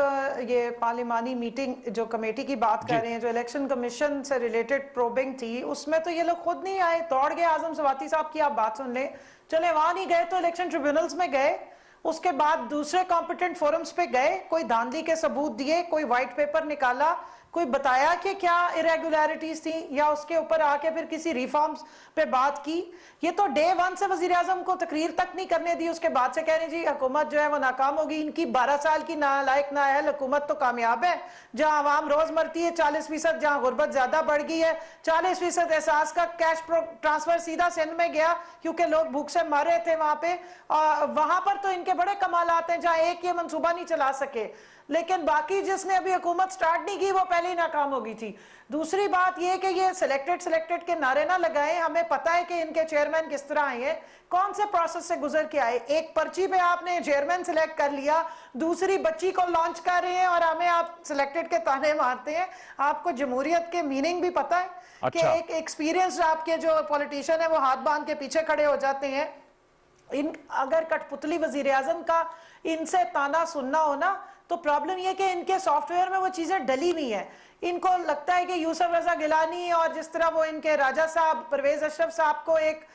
ये पार्लिमानी मीटिंग जो कमेटी की बात कर रहे हैं, जो इलेक्शन कमीशन से रिलेटेड प्रोबिंग थी, उसमें तो ये लोग खुद नहीं आए, दौड़ गए। आजम सवाती साहब की आप बात सुन लें, चले वहां नहीं गए तो इलेक्शन ट्रिब्यूनल्स में गए, उसके बाद दूसरे कॉम्पिटेंट फोरम्स पे गए, कोई धांधली के सबूत दिए, कोई व्हाइट पेपर निकाला, कोई बताया कि क्या इरेगुलरिटीज थी, या उसके ऊपर आके फिर किसी रिफॉर्म्स पे बात की? ये तो डे वन से वजीर आजम को तकरीर तक नहीं करने दी, उसके बाद से कह रहे जी हुकूमत जो है वो नाकाम होगी। इनकी 12 साल की नालायक नाअहल हुकूमत तो कामयाब है, जहां आवाम रोज मरती है 40%, जहां गुर्बत ज्यादा बढ़ गई है, 40% एहसास का कैश ट्रांसफर सीधा सिंध में गया क्योंकि लोग भूख से मर रहे थे वहां पे। वहां पर तो इनके बड़े कमालात हैं, जहां एक ये मंसूबा नहीं चला सके, लेकिन बाकी जिसने अभी हुकूमत स्टार्ट नहीं की वो पहले ही नाकाम हो गई थी। दूसरी बात ये कि ये सिलेक्टेड के नारे ना लगाए, हमें पता है कि इनके चेयरमैन किस तरह आए हैं, कौन से प्रोसेस से गुजर के आए। एक पर्ची पे आपने चेयरमैन सिलेक्ट कर लिया, दूसरी बच्ची को लॉन्च कर रहे हैं और हमें आप सिलेक्टेड के ताने मारते हैं। आपको जमहूरियत के मीनिंग भी पता है कि एक एक्सपीरियंस आपके जो पॉलिटिशियन है वो हाथ बांध के पीछे खड़े हो जाते हैं। इन अगर कठपुतली वजीर आजम का इनसे ताना सुनना हो ना, तो प्रॉब्लम यह कि इनके सॉफ्टवेयर में वो चीजें डली हुई हैं। इनको लगता है कि यूसुफ रजा गिलानी और जिस तरह वो इनके राजा साहब परवेज अशरफ साहब को एक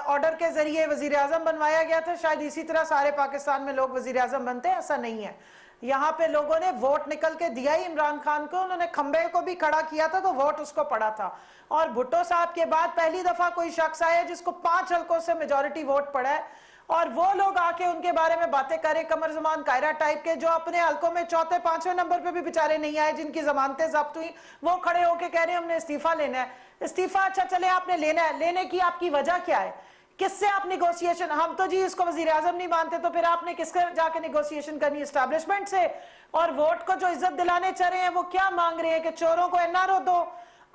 ऑर्डर के जरिए वजीर आजम बनवाया गया था, शायद इसी तरह सारे पाकिस्तान में लोग वजीर आजम बनते हैं। ऐसा नहीं है। यहाँ पे लोगों ने वोट निकल के दिया ही इमरान खान को, उन्होंने खंबे को भी खड़ा किया था तो वोट उसको पड़ा था। और भुट्टो साहब के बाद पहली दफा कोई शख्स आया जिसको 5 हल्कों से मेजोरिटी वोट पड़ा है, और वो लोग आके उनके बारे में बातें करें, कमर जमान कायरा टाइप के, जो अपने हल्कों में चौथे 5वें नंबर पे भी बेचारे नहीं आए, जिनकी जमानतें जब्त हुई, वो खड़े होके कह रहे हैं हमने इस्तीफा लेना है। इस्तीफा अच्छा चले, आपने लेना है, लेने की आपकी वजह क्या है? किससे आप निगोशिएशन? हम तो जी इसको वजीर आजम नहीं मानते, तो फिर आपने किसके जाके निगोशिएशन करनी? एस्टैब्लिशमेंट से। और वोट को जो इज्जत दिलाने चाह रहे हैं वो क्या मांग रहे हैं कि चोरों को एनआरओ दो।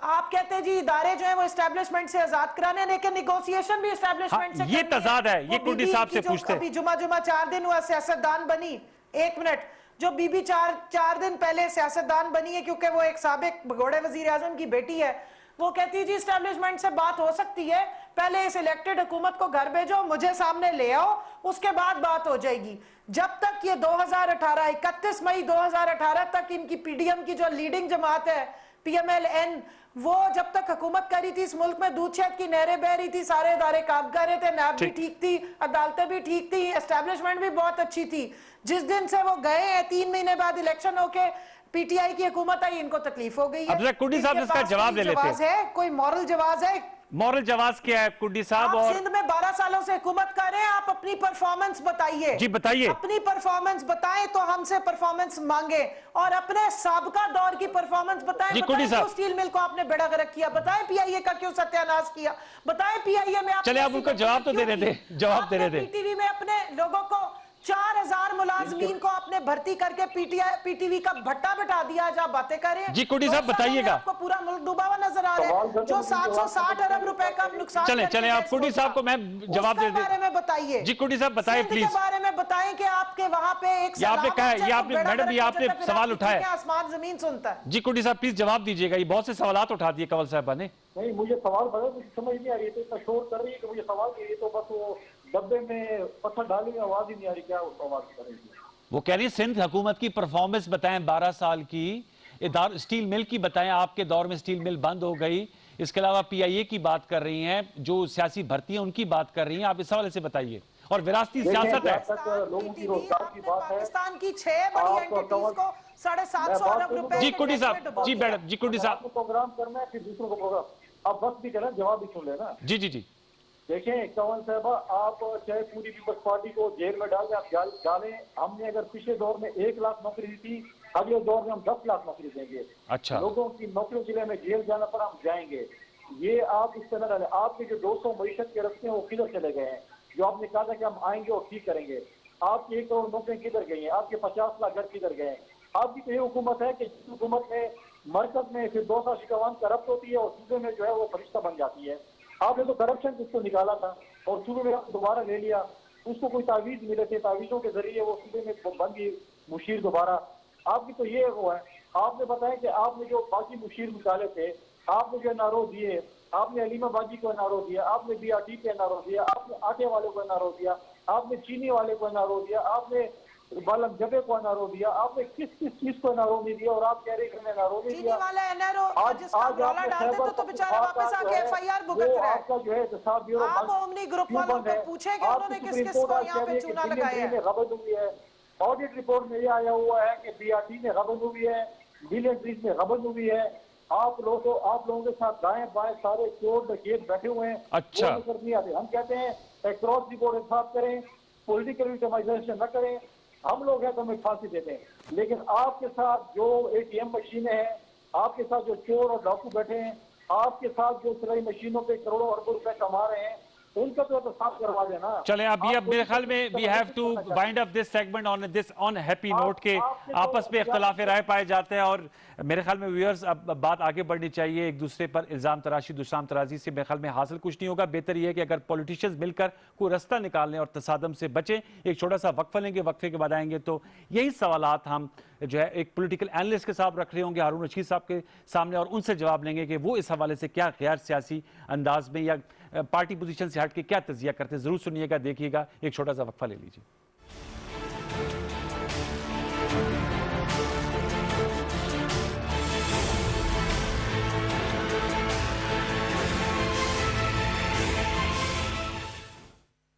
आप कहते हैं जी इदारे जो है वो एस्टैब्लिशमेंट से आजाद कराने, लेकिन निगोशिएशन भी एस्टैब्लिशमेंट से ये तजाद है। ये कुर्डी साहब से पूछते हैं। अभी जुमा 4 दिन हुआ सियासतदान बनी, 1 मिनट, जो बीबी 4 दिन पहले सियासतदान बनी है क्योंकि वो एक साबिक भगोड़े वजीर आजम की बेटी है, वो कहती है जी एस्टैब्लिशमेंट से बात हो सकती है, पहले इस इलेक्टेड हुकूमत को घर भेजो, मुझे सामने ले आओ, उसके बाद बात हो जाएगी। जब तक ये 2018 31 मई 2018 तक इनकी पीडीएम की जो लीडिंग जमात है पीएमएल-एन, वो जब तक हुकूमत कर रही थी इस मुल्क में दूध शहद की नहरें बह रही थी, सारे इदारे काम कर रहे थे, नैब भी ठीक थी, अदालतें भी ठीक थी, एस्टैब्लिशमेंट भी बहुत अच्छी थी। जिस दिन से वो गए हैं 3 महीने बाद इलेक्शन होके पीटीआई की हुकूमत आई, इनको तकलीफ हो गई है। अब कुर्डी साहब इसका जवाब ले लेते हैं। कोई मॉरल जवाब है? मॉरल जवाब क्या है कुर्डी साहब? और सिंध में 12 सालों से हुकूमत कर रहे हैं, आप अपनी परफॉर्मेंस बताइए। जी बताइए। अपनी परफॉर्मेंस बताएं तो हमसे परफॉर्मेंस मांगे, और अपने साबका दौर की परफॉर्मेंस बताएं। कुर्डी साहब, स्टील मिल को आपने बेड़ा गर्क किया, बताएं पीआईए का क्यों सत्यानाश किया, बताएं पीआईए में। चले आप उनको जवाब तो दे रहे थे, जवाब दे रहे थे। पीटीवी में अपने लोगों को 4000 मुलाजमीन को आपने भर्ती करके पीटीवी का भट्टा बिठा दिया। आज आप बातें कर रहे हैं। जी कुर्डी साहब बताइएगा। आपको पूरा मुल्क डूबा हुआ नजर आ रहा है, जो 760 अरब रुपए का नुकसान। चले आप कुर्डी साहब को मैं जवाब दे बारे में बताइए। जी कुर्डी साहब बताइए प्लीज। के बारे में बताएं कि आपके वहां पे एक आपने कहा, ये आपने मैडम, ये आपने सवाल उठाया, आसमान जमीन सुनता है। जी कुर्डी साहब प्लीज जवाब दीजिएगा। ये बहुत से सवाल उठा दिए कंवल साहबा ने। नहीं, मुझे सवाल पता, मुझे समझ नहीं आ रही है, तो इतना शोर कर रही है कि मुझे सवाल चाहिए, तो बस वो डब्बे में पत्थर डाली, आवाज ही नहीं आ रही, क्या आवाज कर रही है? वो कह रही है सिंध हुकूमत की परफॉर्मेंस बताएं 12 साल की, इदार स्टील मिल की बताएं, आपके दौर में स्टील मिल बंद हो गई, इसके अलावा पीआईए की बात कर रही हैं, जो सियासी भर्ती है उनकी बात कर रही हैं, आप इस हवाले से बताइए। और विरासती सियासत है, लोगों की रोजगार की बात है, पाकिस्तान की 6 बड़ी एंटिटीज को 750 अरब रुपए। जी कुर्डी साहब, जी मैडम, जी कुर्डी साहब, प्रोग्राम करना है फिर दूसरों को प्रोग्राम, अब बस भी करें, जवाब भी सुन लेना। जी जी जी देखें कंवल साहबा, आप चाहे पूरी पीपल्स पार्टी को जेल में डालें, आप डालें, हमने अगर पिछले दौर में 1 लाख नौकरी दी थी, अगले दौर में हम 10 लाख नौकरी देंगे। अच्छा, लोगों की नौकरियों के लिए हमें जेल जाना पड़ा, हम जाएंगे। ये आप इस तरह डालें। आपके जो 200 मईशत के रस्ते हैं वो किधर चले गए हैं? जो आपने कहा था कि हम आएंगे और ठीक करेंगे, आपकी 1 करोड़ नौकरियां किधर गई हैं? आपके 50 लाख घर किधर गए हैं? आपकी तो ये हुकूमत है कि जिस हुकूमत में मरकज में फिर 2 साल शिकावान करप्ट होती है और सूबे में जो है वो फरिश्ता बन जाती है। आपने तो करप्शन उसको निकाला था और सूबे में दोबारा ले लिया, उसको कोई तावीज मिले थे, तावीजों के जरिए वो सूबे में बन गई मुशीर दोबारा। आपकी तो ये वो है। आपने बताया कि आपने जो बाकी मुशीर निकाले थे, आपने जो एनआरओ दिए, आपने अलीमा बाजी को एनआरओ दिया, आपने बीआरटी को एनआरओ दिया, आपने आटे वाले को एनआरओ दिया, आपने चीनी वाले को एनआरओ दिया, आपने बालम जबे को एनआरओ दिया, आपने किस किस चीज को एनआरओ नहीं दिया, और आप कह रहे हैं एनआरओ नहीं दिया। आज आपका बेचारा वापस आके एफआईआर भुगत रहा है। आपका जो है हिसाब ब्यूरो आप ओमनी ग्रुप वालों को पूछे कि उन्होंने किस-किस को यहाँ पे चूना लगाया है। गबन हुई है। ऑडिट रिपोर्ट में ये आया हुआ है कि बीआरटी ने गबन हुई है, बिलियन ट्रीज में गबन हुई है। आप लोगों के साथ दाएं बाएं सारे चोर डकैत बैठे हुए हैं। अच्छा। वो नजर नहीं आते। हम कहते हैं अक्रॉस दी बोर्ड इंसाफ करें, पॉलिटिकल विक्टिमाइजेशन न करें। हम लोग हैं तो हमें फांसी देते हैं, लेकिन आपके साथ जो ATM मशीनें हैं, आपके साथ जो चोर और डाकू बैठे हैं, आपके साथ जो सिलाई मशीनों पे करोड़ों अरबों रुपए कमा रहे हैं, उनका तो साफ करवा देना। चले अभी अब मेरे ख्याल में वी हैव टू करना wind up this segment on happy note के आपके आपस में तो- इख्तलाफ राय पाए जाते हैं और मेरे ख्याल में व्यूअर्स अब बात आगे बढ़नी चाहिए। एक दूसरे पर इल्जाम तराशी दुश्मन तराजी से मेरे ख्याल में हासिल कुछ नहीं होगा। बेहतर यह है कि अगर पॉलिटिशियंस मिलकर कोई रास्ता निकालने और तसादम से बचें। एक छोटा सा वक्फा लेंगे, वक्फे के बाद आएंगे तो यही सवालात हम जो है एक पॉलिटिकल एनालिस्ट के साथ रख रहे होंगे, हारून रशीद साहब के सामने, और उनसे जवाब लेंगे कि वो इस हवाले से क्या गैर सियासी अंदाज में या पार्टी पोजीशन से हट के क्या तजिया करते हैं। जरूर सुनिएगा, देखिएगा। एक छोटा सा वक्फा ले लीजिए।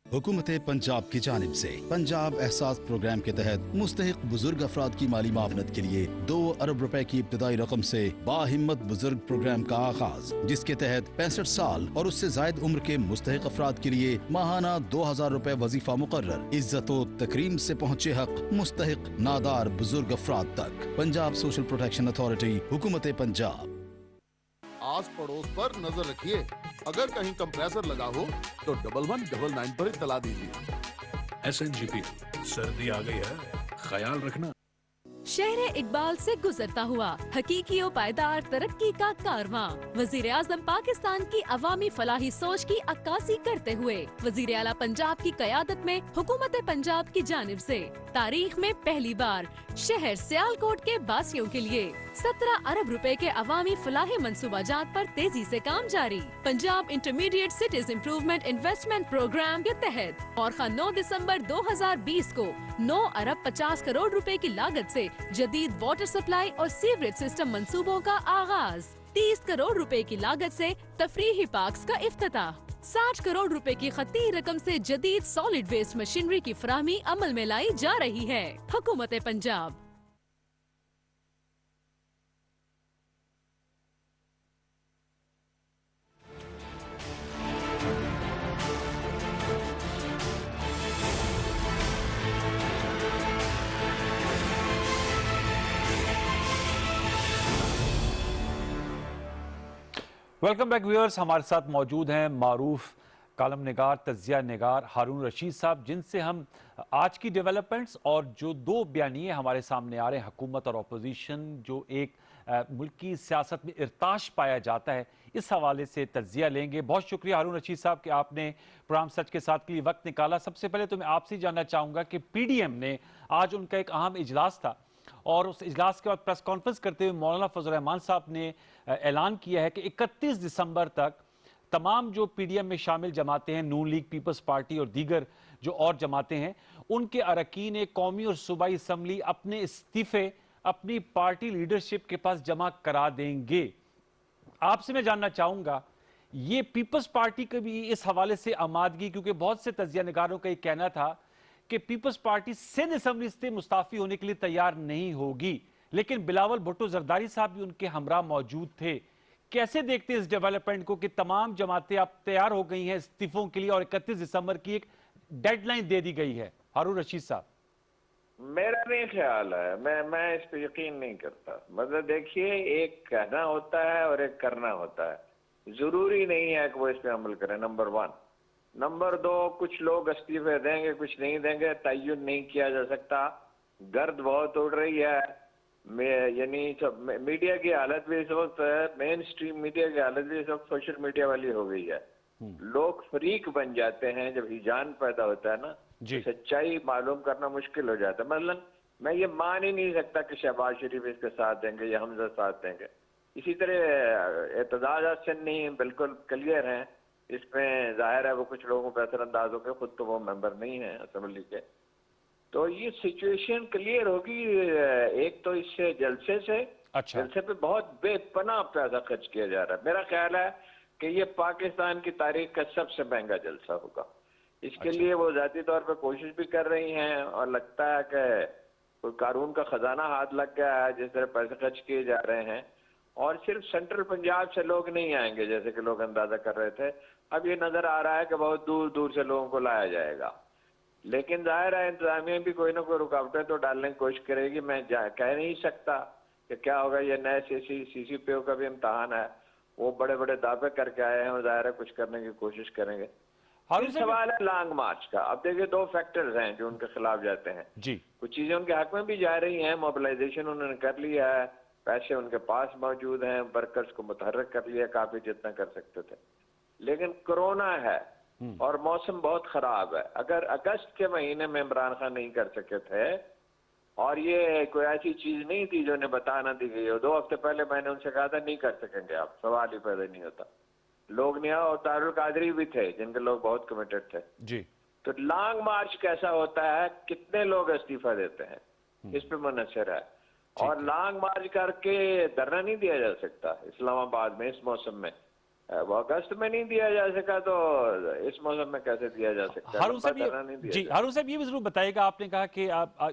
हुकूमत पंजाब की जानिब से पंजाब एहसास प्रोग्राम के तहत मुस्तहिक बुजुर्ग अफराद की माली मावनत के लिए 2 अरब रुपए की इब्तदाई रकम से बाहिम्मत बुजुर्ग प्रोग्राम का आगाज, जिसके तहत 65 साल और उससे जायद उम्र के मुस्तहिक अफराद के लिए माहाना 2000 रुपए वजीफा मुकर्रर। इज्जत व तकरीम से पहुँचे हक मुस्तहिक नादार बुजुर्ग अफराद तक। पंजाब सोशल प्रोटेक्शन अथॉरिटी, हुकूमत पंजाब। आस पड़ोस पर नजर रखिए, अगर कहीं कंप्रेसर लगा हो तो 1199 पर इतला दीजिए। SNGP, सर्दी आ गई है, ख्याल रखना। शहर इकबाल से गुजरता हुआ हकीकी और पायदार तरक्की का कारवां वजीर आजम पाकिस्तान की अवामी फलाही सोच की अक्कासी करते हुए वजीर आला पंजाब की कयादत में हुकूमत पंजाब की जानिब से तारीख में पहली बार शहर सियालकोट के बासियों के लिए 17 अरब रुपए के अवामी फलाही मंसूबाजात पर तेजी से काम जारी। Punjab intermediate cities improvement investment program के तहत और 9 दिसंबर 2020 को 9 अरब 50 करोड़ रुपए की लागत से जदीद वाटर सप्लाई और सीवरेज सिस्टम मंसूबों का आगाज। 30 करोड़ रुपए की लागत से तफरीही पार्क्स का इफ्तिताह। 60 करोड़ रुपए की खती रकम से जदीद सॉलिड वेस्ट मशीनरी की फराहमी अमल में लाई जा रही है। हुकूमत पंजाब। Welcome back viewers. हमारे साथ मौजूद हैं मारूफ कालम निगार, तजिया निगार हारून रशीद साहब, जिनसे हम आज की डेवलपमेंट्स और जो 2 बयानिए हमारे सामने आ रहे हैं, हुकूमत और अपोजिशन, जो एक मुल्क की सियासत में इर्ताश पाया जाता है, इस हवाले से तजिया लेंगे। बहुत शुक्रिया हारून रशीद साहब कि आपने प्रोग्राम सच के साथ के लिए वक्त निकाला। सबसे पहले तो मैं आपसे जानना चाहूँगा कि PDM ने आज उनका एक अहम इजलास था और उस इजलास के बाद प्रेस कॉन्फ्रेंस करते हुए मौलाना फजल रहमान साहब ने ऐलान किया है कि 31 दिसंबर तक तमाम जो PDM में शामिल जमातें हैं, नून लीग, पीपल्स पार्टी और दीगर जो और जमातें हैं, उनके अरकान कौमी और सूबाई असम्बली अपने इस्तीफे अपनी पार्टी लीडरशिप के पास जमा करा देंगे। आपसे मैं जानना चाहूंगा, ये पीपल्स पार्टी की भी इस हवाले से आमादगी, क्योंकि बहुत से तजिया निगारों का ये कहना था कि पीपल्स पार्टी सिंध असम्बली से मुस्ताफी होने के लिए तैयार नहीं होगी, लेकिन बिलावल भुट्टो जरदारी साहब भी उनके हमरा मौजूद थे। कैसे देखते हैं इस डेवलपमेंट को कि तमाम जमातें अब तैयार हो गई हैं इस्तीफों के लिए और 31 दिसंबर की एक डेडलाइन दे दी गई है? हारून रशीद साहब। मेरा नहीं ख्याल है, मैं इस पर यकीन नहीं करता। मतलब देखिए, एक कहना होता है और एक करना होता है। जरूरी नहीं है कि वो इस पे अमल करें, नंबर 1। नंबर 2, कुछ लोग इस्तीफे देंगे, कुछ नहीं देंगे, तय्युन नहीं किया जा सकता। गर्द बहुत उड़ रही है, यानी मीडिया की हालत भी इस वक्त, मेन स्ट्रीम मीडिया की हालत भी इस वक्त सोशल मीडिया वाली हो गई है। लोग फ्रीक बन जाते हैं जब हिजान पैदा होता है ना, तो सच्चाई मालूम करना मुश्किल हो जाता है। मतलब मैं ये मान ही नहीं सकता कि शहबाज शरीफ इसके साथ देंगे या हमजा साथ देंगे। इसी तरह एतजाज हसन नहीं बिल्कुल क्लियर है, इसमें जाहिर है वो कुछ लोगों को असरअंदाज हो गए, खुद तो वो मेंबर नहीं है असेंबली के। तो ये सिचुएशन क्लियर होगी। एक तो इससे जलसे से, जलसे पे बहुत बेपनाह पैसा खर्च किया जा रहा है। मेरा ख्याल है कि ये पाकिस्तान की तारीख का सबसे महंगा जलसा होगा। इसके लिए वो जाती तौर पे कोशिश भी कर रही हैं और लगता है कि कोई कानून का खजाना हाथ लग गया है, जिस तरह पैसे खर्च किए जा रहे हैं, और सिर्फ सेंट्रल पंजाब से लोग नहीं आएंगे जैसे कि लोग अंदाजा कर रहे थे। अब ये नजर आ रहा है कि बहुत दूर दूर से लोगों को लाया जाएगा, लेकिन जाहिर है इंतजामिया भी कोई ना कोई रुकावटें तो डालने की कोशिश करेगी। मैं कह नहीं सकता कि क्या होगा। ये नए CCPO का भी इम्तहान है, वो बड़े बड़े दावे करके आए हैं और जाहिर है कुछ करने की कोशिश करेंगे। फिर सवाल है लॉन्ग मार्च का। अब देखिए, दो फैक्टर्स हैं जो उनके खिलाफ जाते हैं जी। कुछ चीजें उनके हक में भी जा रही हैं, मोबिलाइजेशन उन्होंने कर लिया है, पैसे उनके पास मौजूद हैं, वर्कर्स को मुतहर्रिक कर लिया काफी जितना कर सकते थे, लेकिन कोरोना है और मौसम बहुत खराब है। अगर अगस्त के महीने में इमरान खान नहीं कर सके थे, और ये कोई ऐसी चीज नहीं थी जो उन्हें बता ना दी गई हो, 2 हफ्ते पहले मैंने उनसे कहा था नहीं कर सकेंगे आप, सवाल ही पैदा नहीं होता। लोग नहीं, और तारुल कादरी भी थे जिनके लोग बहुत कमिटेड थे जी। तो लॉन्ग मार्च कैसा होता है, कितने लोग इस्तीफा देते हैं, इस पे मुनहसर है। और लॉन्ग मार्च करके धरना नहीं दिया जा सकता इस्लामाबाद में इस मौसम में। वो अगस्त में नहीं दिया जा सका तो इस मौसम में कैसे दिया जा सकता है? हारून साहब ये भी जरूर बताइएगा। आपने कहा कि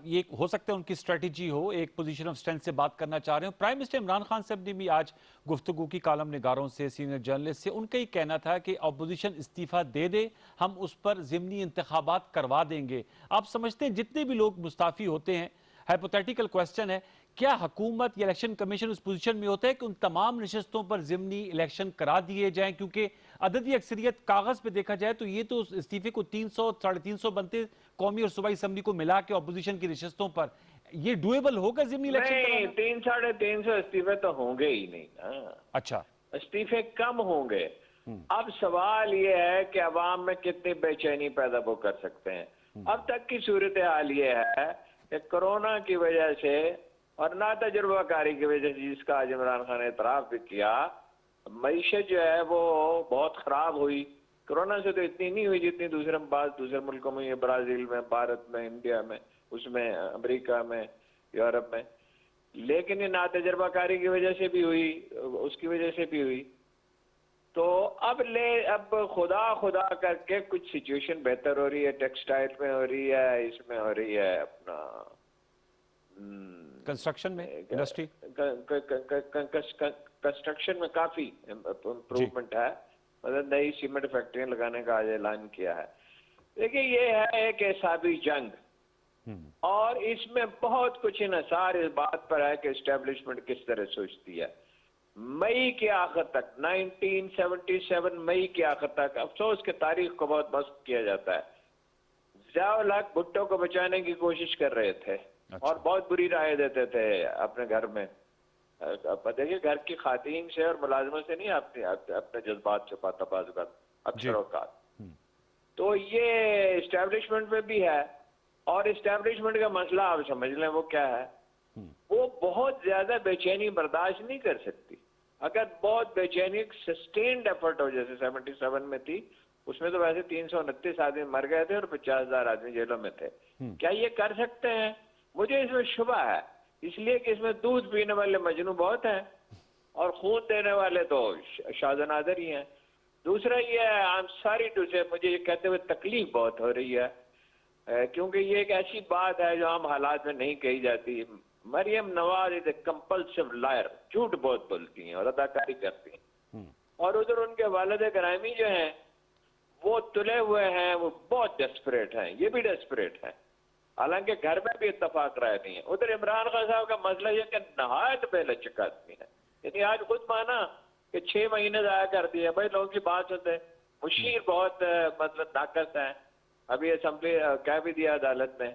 ये हो सकता है उनकी स्ट्रेटेजी हो, एक पोजीशन ऑफ स्ट्रेंथ से बात करना चाह रहे हो। प्राइम मिनिस्टर इमरान खान साहब ने भी आज गुफ्तगू की कॉलम निगारों से, सीनियर जर्नलिस्ट से, उनका ही कहना था कि अपोजिशन इस्तीफा दे दे, हम उस पर ज़िमनी इंतखाबात करवा देंगे। आप समझते हैं जितने भी लोग मुस्ताफी होते हैं, हाइपोथेटिकल क्वेश्चन है, क्या हुकूमत या इलेक्शन कमीशन उस पोजीशन में होता है कि उन तमाम नशस्तों पर ज़िमनी इलेक्शन करा दिए जाएं? क्योंकि अददी अक्सरियत कागज पे देखा जाए तो ये तो इस्तीफे को 300 350 बनते कौमी और सूबाई असम्बली को मिला के अपोजिशन की नशस्तों पर, ये डुएबल होगा ज़िमनी इलेक्शन? नहीं, 300-350 इस्तीफे तो होंगे ही नहीं ना। अच्छा, इस्तीफे कम होंगे। अब सवाल ये है कि अवाम में कितनी बेचैनी पैदा वो कर सकते हैं। अब तक की सूरत हाल ये है कि कोरोना की वजह से और ना तजुर्बाकारी की वजह से, जिसका आज इमरान खान ने इतराफ भी किया, मईशत जो है वो बहुत खराब हुई। कोरोना से तो इतनी नहीं हुई जितनी दूसरे मुल्कों में, ब्राजील में, भारत में, इंडिया में, उसमें अमेरिका में, यूरोप में, लेकिन ये ना तजुर्बाकारी की वजह से भी हुई, उसकी वजह से भी हुई। तो अब खुदा करके कुछ सिचुएशन बेहतर हो रही है, टेक्सटाइल में हो रही है, इसमें हो रही है, अपना कंस्ट्रक्शन में, इंडस्ट्री कंस्ट्रक्शन में काफी इम्प्रूवमेंट है। मतलब नई सीमेंट फैक्ट्रियां लगाने का आज ऐलान किया है। देखिए, ये है एक हिसाबी जंग, और इसमें बहुत कुछ इन्हिसार इस बात पर है कि एस्टेब्लिशमेंट किस तरह सोचती है। मई के आखिर तक, 1977 मई के आखिर तक, अफसोस की तारीख को बहुत मस्त किया जाता है, ज़िया-उल हक भुट्टो को बचाने की कोशिश कर रहे थे। अच्छा। और बहुत बुरी राय देते थे अपने घर में। देखिए, घर की खातीन से और मुलाजमत से नहीं अपने जज्बात छुपाता बाज़ अक्सर औकात। तो ये एस्टेब्लिशमेंट में भी है, और एस्टेब्लिशमेंट का मसला आप समझ लें वो क्या है, वो बहुत ज्यादा बेचैनी बर्दाश्त नहीं कर सकती। अगर बहुत बेचैनी सस्टेन्ड एफर्ट हो, जैसे 77 में थी, उसमें तो वैसे 329 आदमी मर गए थे और 50,000 आदमी जेलों में थे। क्या ये कर सकते हैं? मुझे इसमें शुबा है, इसलिए कि इसमें दूध पीने वाले मजनू बहुत हैं और खून देने वाले तो शाहजनादर ही हैं। दूसरा ये है, आई एम सॉरी टू से, मुझे ये कहते हुए तकलीफ बहुत हो रही है, क्योंकि ये एक ऐसी बात है जो आम हालात में नहीं कही जाती। Maryam Nawaz is a compulsive liar, झूठ बहुत बोलती हैं और अदाकारी करती हैं, और उधर उनके वालिद ग्रामी जो हैं वो तुले हुए हैं, वो बहुत डेस्परेट हैं, ये भी डेस्परेट हैं, हालांकि घर में भी इत्तफाक राय नहीं है। उधर इमरान खान साहब का मसला यह कि नहायत बेलचक आदमी है, यानी आज खुद माना कि 6 महीने जाया कर दिए। भाई लोगों की बात सुनते, मुशीर बहुत मतलब नाकस है, अभी असेंबली कह भी दिया अदालत में।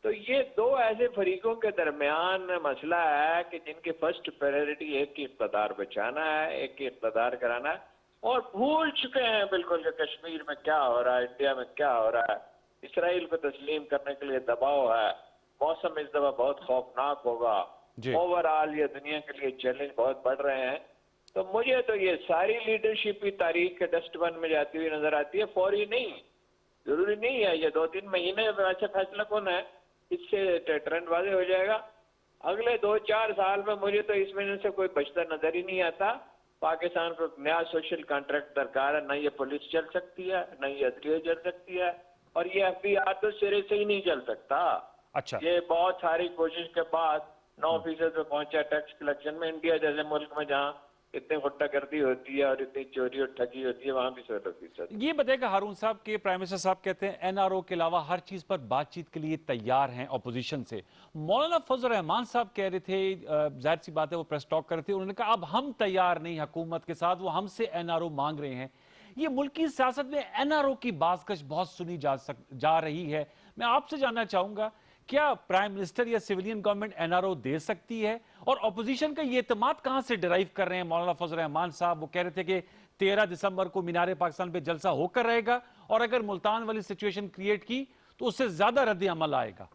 तो ये दो ऐसे फरीकों के दरमियान मसला है कि जिनकी फर्स्ट प्रायोरिटी एक की इक़्तिदार बचाना है, एक की इक़्तिदार कराना है, और भूल चुके हैं बिल्कुल कि कश्मीर में क्या हो रहा है, इंडिया में क्या हो रहा है। इसराइल को तस्लीम करने के लिए दबाव है, मौसम इस दफा बहुत खौफनाक होगा, ओवरऑल ये दुनिया के लिए चैलेंज बहुत बढ़ रहे हैं। तो मुझे तो ये सारी लीडरशिप की तारीख के डस्टबिन में जाती हुई नजर आती है। फौरी नहीं, जरूरी नहीं है, ये 2-3 महीने में अच्छा फैसला कौन है, इससे ट्रेंड वाजे हो जाएगा। अगले 2-4 साल में मुझे तो इस महीने से कोई बचता नजर ही नहीं आता। पाकिस्तान को नया सोशल कॉन्ट्रैक्ट दरकार है, न ये पुलिस चल सकती है, न ये अदलिया चल सकती है, और ये FBI तो सिरे से ही नहीं चल सकता। अच्छा, ये बहुत सारी कोशिश के बाद 9% पे पहुंचा टैक्स कलेक्शन में। इंडिया जैसे मुल्क में जहाँ इतनी गुंडागर्दी होती है और इतनी चोरी और ठगी होती है, वहां भी 16%। ये बताएगा हारून साहब के प्राइम मिनिस्टर साहब कहते हैं एनआरओ के अलावा हर चीज पर बातचीत के लिए तैयार हैं ऑपोजिशन से। मौलाना फजल रहमान साहब कह रहे थे, जाहिर सी बात है वो प्रेस टॉक कर रहे थे, उन्होंने कहा अब हम तैयार नहीं हुकूमत के साथ, वो हमसे एनआरओ मांग रहे हैं। ये मुल्क की सियासत में एनआरओ की बाजकश बहुत सुनी जा रही है। मैं आपसे जानना चाहूंगा, क्या प्राइम मिनिस्टर या सिविलियन गवर्नमेंट एनआरओ दे सकती है? और ऑपोजिशन का ये एतमाद कहां से डिराइव कर रहे हैं मौलाना फजल रहमान साहब? वो कह रहे थे कि 13 दिसंबर को मीनार पाकिस्तान पे जलसा होकर रहेगा और अगर मुल्तान वाली सिचुएशन क्रिएट की तो उससे ज्यादा रद्द अमल आएगा।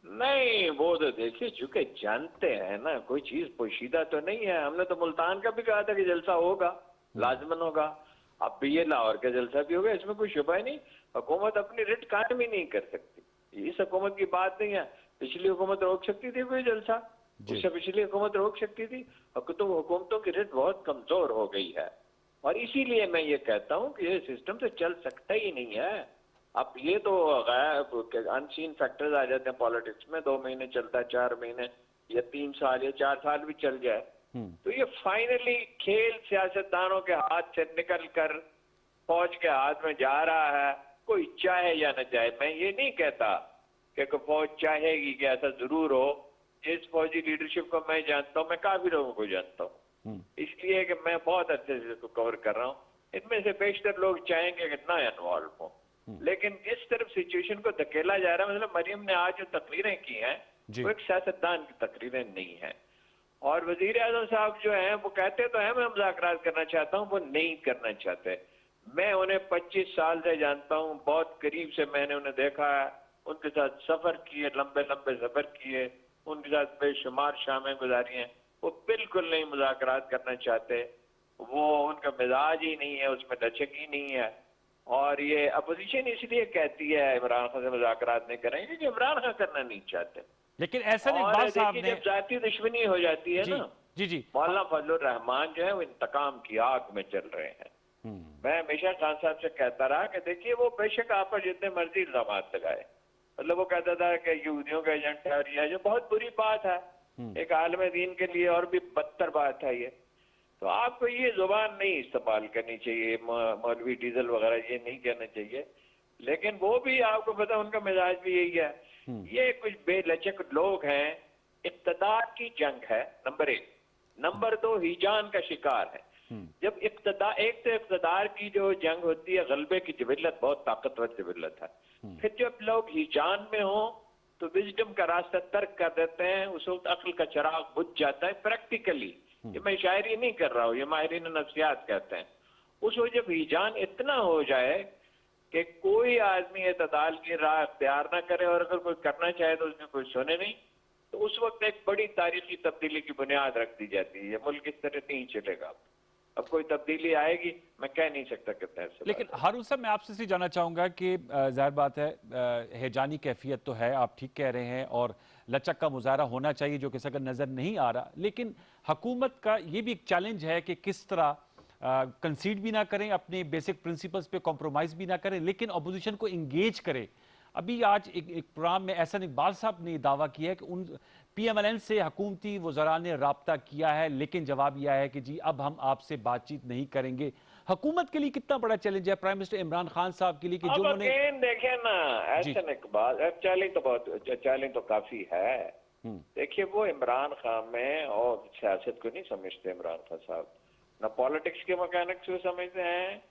नहीं, वो तो देखिए चूंकि जानते हैं ना, कोई चीज पोशीदा तो नहीं है। हमने तो मुल्तान का भी कहा था कि जलसा होगा, लाजमन होगा। अब भी ये लाहौर का जलसा भी होगा, इसमें कोई शुबा ही नहीं। हुकूमत अपनी रिट कायम ही नहीं कर सकती, इस हुकूमत की बात नहीं है। पिछली हुकूमत रोक सकती थी कोई जलसा, उससे पिछली हुकूमत रोक सकती थी। तो हुकूमतों की रिट बहुत कमजोर हो गई है और इसीलिए मैं ये कहता हूँ कि ये सिस्टम तो चल सकता ही नहीं है। अब ये तो अनसीन फैक्टर्स आ जाते हैं पॉलिटिक्स में। 2 महीने चलता है, 4 महीने या 3 साल या 4 साल भी चल जाए, तो ये फाइनली खेल सियासतदानों के हाथ से निकल कर फौज के हाथ में जा रहा है, कोई चाहे या न चाहे। मैं ये नहीं कहता कि फौज चाहेगी कि ऐसा जरूर हो। जिस फौजी लीडरशिप को मैं जानता हूँ, मैं काफी लोगों को जानता हूँ, इसलिए कि मैं बहुत अच्छे से इसको कवर कर रहा हूँ। इनमें से बेशतर लोग चाहेंगे कि ना इन्वॉल्व हो, लेकिन जिस तरफ सिचुएशन को धकेला जा रहा है, मतलब मरियम ने आज जो तकरीरें की हैं वो एक सियासतदान की तकरीरें नहीं है। और वजीर आजम साहब जो हैं वो कहते तो हैं मैं मुज़ाकरात करना चाहता हूँ, वो नहीं करना चाहते। मैं उन्हें 25 साल से जानता हूँ, बहुत करीब से मैंने उन्हें देखा है, उनके साथ सफर किए, लंबे लंबे सफर किए, उनके साथ बेशुमार शामें गुजारी हैं। वो बिल्कुल नहीं मुज़ाकरात करना चाहते, वो उनका मिजाज ही नहीं है, उसमें लचक ही नहीं है। और ये अपोजिशन इसलिए कहती है इमरान खान से मुज़ाकरात नहीं करेंगे क्योंकि इमरान खान करना नहीं चाहते। लेकिन ऐसा इकबाल साहब ने जब जाती दुश्मनी हो जाती है ना, जी मौलाना फजल रहमान जो है वो इंतकाम की आग में चल रहे हैं। मैं हमेशा खान साहब से कहता रहा कि देखिए वो बेशक आप पर जितने मर्जी इल्जाम लगाए, मतलब वो कहता था कि यहूदियों का एजेंट है और यह जो बहुत बुरी बात है, एक आलम दीन के लिए और भी बदतर बात है ये। तो आपको ये जुबान नहीं इस्तेमाल करनी चाहिए, मौलवी डीजल वगैरह ये नहीं कहना चाहिए। लेकिन वो भी आपको पता उनका मिजाज भी यही है। ये कुछ बेलचक लोग हैं। इक्तदार की जंग है नंबर 1, नंबर 2 हिजान का शिकार है। जब एक तो इक्तदार की जो जंग होती है, गलबे की जिबिल्लत बहुत ताकतवर जिबिल्लत है। फिर जब लोग हिजान में हो तो विजडम का रास्ता तर्क कर देते हैं, उस वक्त अक्ल का चिराग बुझ जाता है प्रैक्टिकली। ये मैं शायरी नहीं कर रहा हूँ, ये माहिरीन नफ्सियात कहते हैं। उस वक्त जब हिजान इतना हो जाए कि कोई आदमी इत्तेदाल की राह अख्तियार ना करे और अगर कोई करना चाहे तो उसमें कोई सुने नहीं, तो उस वक्त एक बड़ी तारीखी तब्दीली की बुनियाद रख दी जाती है। ये मुल्क इस तरह नहीं चलेगा। अब कोई तब्दीली आएगी, मैं कह नहीं सकता कितना है। लेकिन हारून साहब मैं आपसे भी जानना चाहूंगा कि जाहिर बात है हैजानी कैफियत तो है, आप ठीक कह रहे हैं, और लचक का मुजाहरा होना चाहिए जो कि सगर नजर नहीं आ रहा। लेकिन हुकूमत का ये भी एक चैलेंज है कि किस तरह कंसीड भी ना करें, अपने बेसिक प्रिंसिपल्स पे कॉम्प्रोमाइज भी ना करें, लेकिन अपोजिशन को इंगेज करें। अभी आज एक प्रोग्राम में एहसन इकबाल साहब ने दावा किया है कि उन PMLN से हुकूमती वज़रा ने राब्ता किया है, लेकिन जवाब यह है कि जी अब हम आपसे बातचीत नहीं करेंगे। हुकूमत के लिए कितना बड़ा चैलेंज है प्राइम मिनिस्टर इमरान खान साहब के लिए कि जो उन्होंने देखे ना एहसन इकबाल, चैलेंज तो काफी है। देखिए वो इमरान खान में और सियासत को नहीं समझते इमरान खान साहब, ना पॉलिटिक्स के मैकेनिक्स को समझते हैं,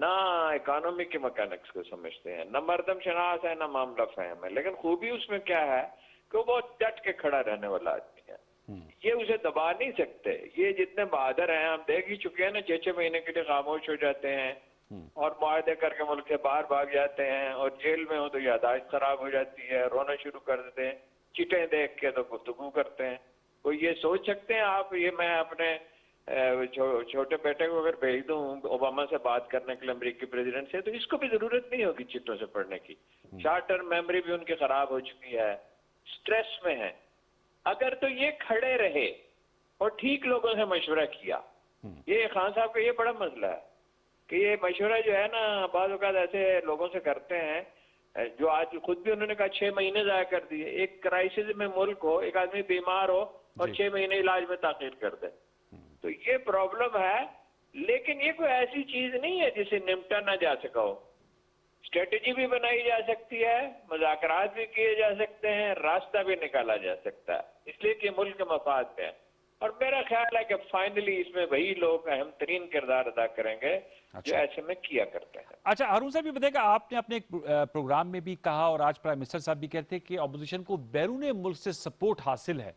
ना इकोनॉमी के मैकेनिक्स को समझते हैं, ना मर्दम शनास है, ना मामला फहम है। लेकिन खूबी उसमें क्या है कि वो बहुत डट के खड़ा रहने वाला आदमी है। ये उसे दबा नहीं सकते। ये जितने बहादुर हैं हम देख ही चुके हैं ना, 6-6 महीने के लिए खामोश हो जाते हैं और मुआहदे करके मुल्क से बाहर भाग जाते हैं, और जेल में हो तो यादाश्त खराब हो जाती है, रोना शुरू कर देते हैं, चिटें देख के तो गुफ्तगू करते हैं। कोई ये सोच सकते हैं आप, ये मैं अपने छोटे बेटे को अगर भेज दूं ओबामा से बात करने के लिए अमेरिकी प्रेसिडेंट से, तो इसको भी जरूरत नहीं होगी चिट्ठों से पढ़ने की। शॉर्ट टर्म मेमोरी भी उनकी खराब हो चुकी है, स्ट्रेस में है। अगर तो ये खड़े रहे और ठीक लोगों से मशवरा किया, ये खान साहब का ये बड़ा मसला है कि ये मशवरा जो है ना बाज़ औक़ात ऐसे लोगों से करते हैं जो आज खुद भी उन्होंने कहा 6 महीने जाया कर दिए। एक क्राइसिस में मुल्क हो, एक आदमी बीमार हो और 6 महीने इलाज में ताखीर कर दे, तो ये प्रॉब्लम है। लेकिन ये कोई ऐसी चीज नहीं है जिसे निपटा ना जा सका हो। स्ट्रेटेजी भी बनाई जा सकती है, मुज़ाकरात भी किए जा सकते हैं, रास्ता भी निकाला जा सकता है, इसलिए कि मुल्क के मफाद में है। और मेरा ख्याल है कि फाइनली इसमें वही लोग अहम तरीन किरदार अदा करेंगे जो ऐसे में किया करते हैं। अच्छा, हारून साहब ये बताइएगा, आपने अपने एक प्रोग्राम में भी कहा और आज प्राइम मिनिस्टर साहब भी कहते हैं कि अपोजिशन को बैरून मुल्क से सपोर्ट हासिल है।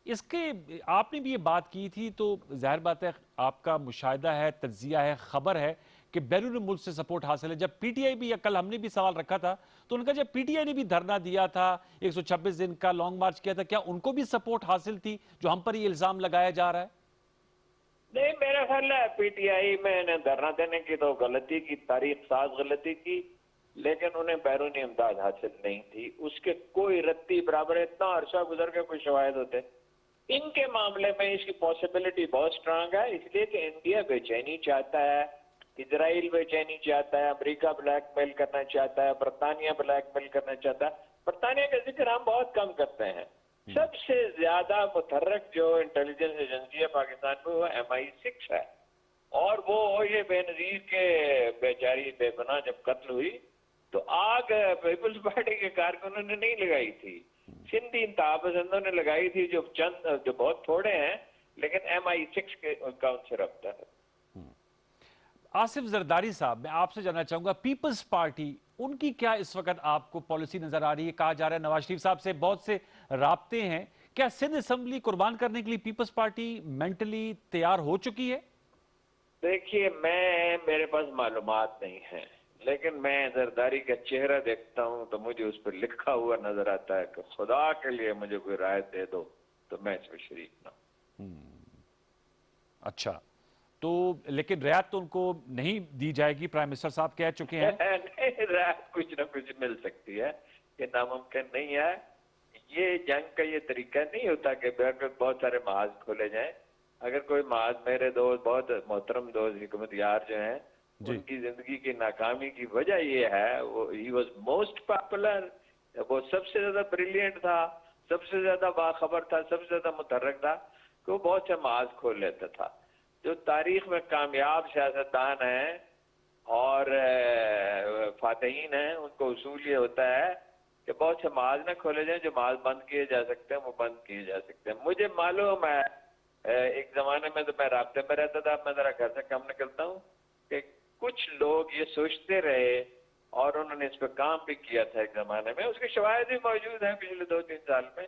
इसके आपने भी ये बात की थी, तो जाहिर बात है आपका मुशाहिदा है, तज्जिया है, खबर है कि बैरून मुल्क से सपोर्ट हासिल है। जब पीटीआई भी, या कल हमने भी सवाल रखा था, तो उनका जब पीटीआई ने भी धरना दिया था, 126 दिन का लॉन्ग मार्च किया था, क्या उनको भी सपोर्ट हासिल थी जो हम पर ये इल्जाम लगाया जा रहा है? नहीं, मेरा ख्याल है पीटीआई में धरना देने की तो गलती की, तारीख साज गलती की, लेकिन उन्हें बैरूनी इमदाद हासिल नहीं थी। उसके कोई रत्ती बराबर, इतना अरसा गुजर के कोई शवाहिद होते। इनके मामले में इसकी पॉसिबिलिटी बहुत स्ट्रांग है, इसलिए कि इंडिया बेचैनी चाहता है, इजराइल बेचैनी चाहता है, अमेरिका ब्लैकमेल करना चाहता है, बरतानिया ब्लैकमेल करना चाहता है। बरतानिया का जिक्र हम बहुत कम करते हैं। सबसे ज्यादा मुतहर्रिक जो इंटेलिजेंस एजेंसी है पाकिस्तान में वो MI6 है, और वो ये बेनजीर के बेचारी बेगुनाह जब कत्ल हुई तो आग पीपल्स पार्टी के कारकुनों ने नहीं लगाई थी, सिंधी इंतहा पसंदों ने लगाई थी, जो बहुत थोड़े हैं, लेकिन MI6 के उनका उनसे रब्ता है। आसिफ जरदारी साहब, मैं आपसे जानना चाहूंगा, पीपल्स पार्टी, उनकी क्या इस वक्त आपको पॉलिसी नजर आ रही है? कहा जा रहा है नवाज शरीफ साहब से बहुत से राब्ते हैं, क्या सिंध असेंबली कुर्बान करने के लिए पीपल्स पार्टी मेंटली तैयार हो चुकी है? देखिए, मेरे पास मालूमात नहीं है, लेकिन मैं जरदारी का चेहरा देखता हूं तो मुझे उस पर लिखा हुआ नजर आता है कि खुदा के लिए मुझे कोई राय दे दो तो मैं इसमें शरीक ना हूं। अच्छा, तो लेकिन रियायत तो उनको नहीं दी जाएगी, प्राइम मिनिस्टर साहब कह चुके हैं। नहीं, रियायत कुछ ना कुछ मिल सकती है, ये नामुमकिन नहीं है। ये जंग का ये तरीका नहीं होता कि बहुत सारे महाज खोले जाएं। अगर कोई महाज, मेरे दोस्त, बहुत मोहतरम दोस्त हुकूमत यार जो हैं, उनकी जिंदगी की नाकामी की वजह ये है, वो ही वॉज मोस्ट पॉपुलर, वो सबसे ज्यादा ब्रिलियंट था, सबसे ज्यादा बाखबर था, सबसे ज्यादा मुतहर्रिक था, कि वो बहुत से महाज खोल लेता था। जो तारीख में कामयाब सियासतदान हैं और फातहीन हैं, उनको उसूल ये होता है कि बहुत से महाज न खोले जाएं, जो महाज बंद किए जा सकते हैं वो बंद किए जा सकते हैं। मुझे मालूम है, एक जमाने में तो मैं राब्ते में रहता था, मैं जरा घर से कम निकलता हूँ, कि कुछ लोग ये सोचते रहे और उन्होंने इस पर काम भी किया था एक जमाने में, उसके शवाहिद भी मौजूद हैं पिछले 2-3 साल में,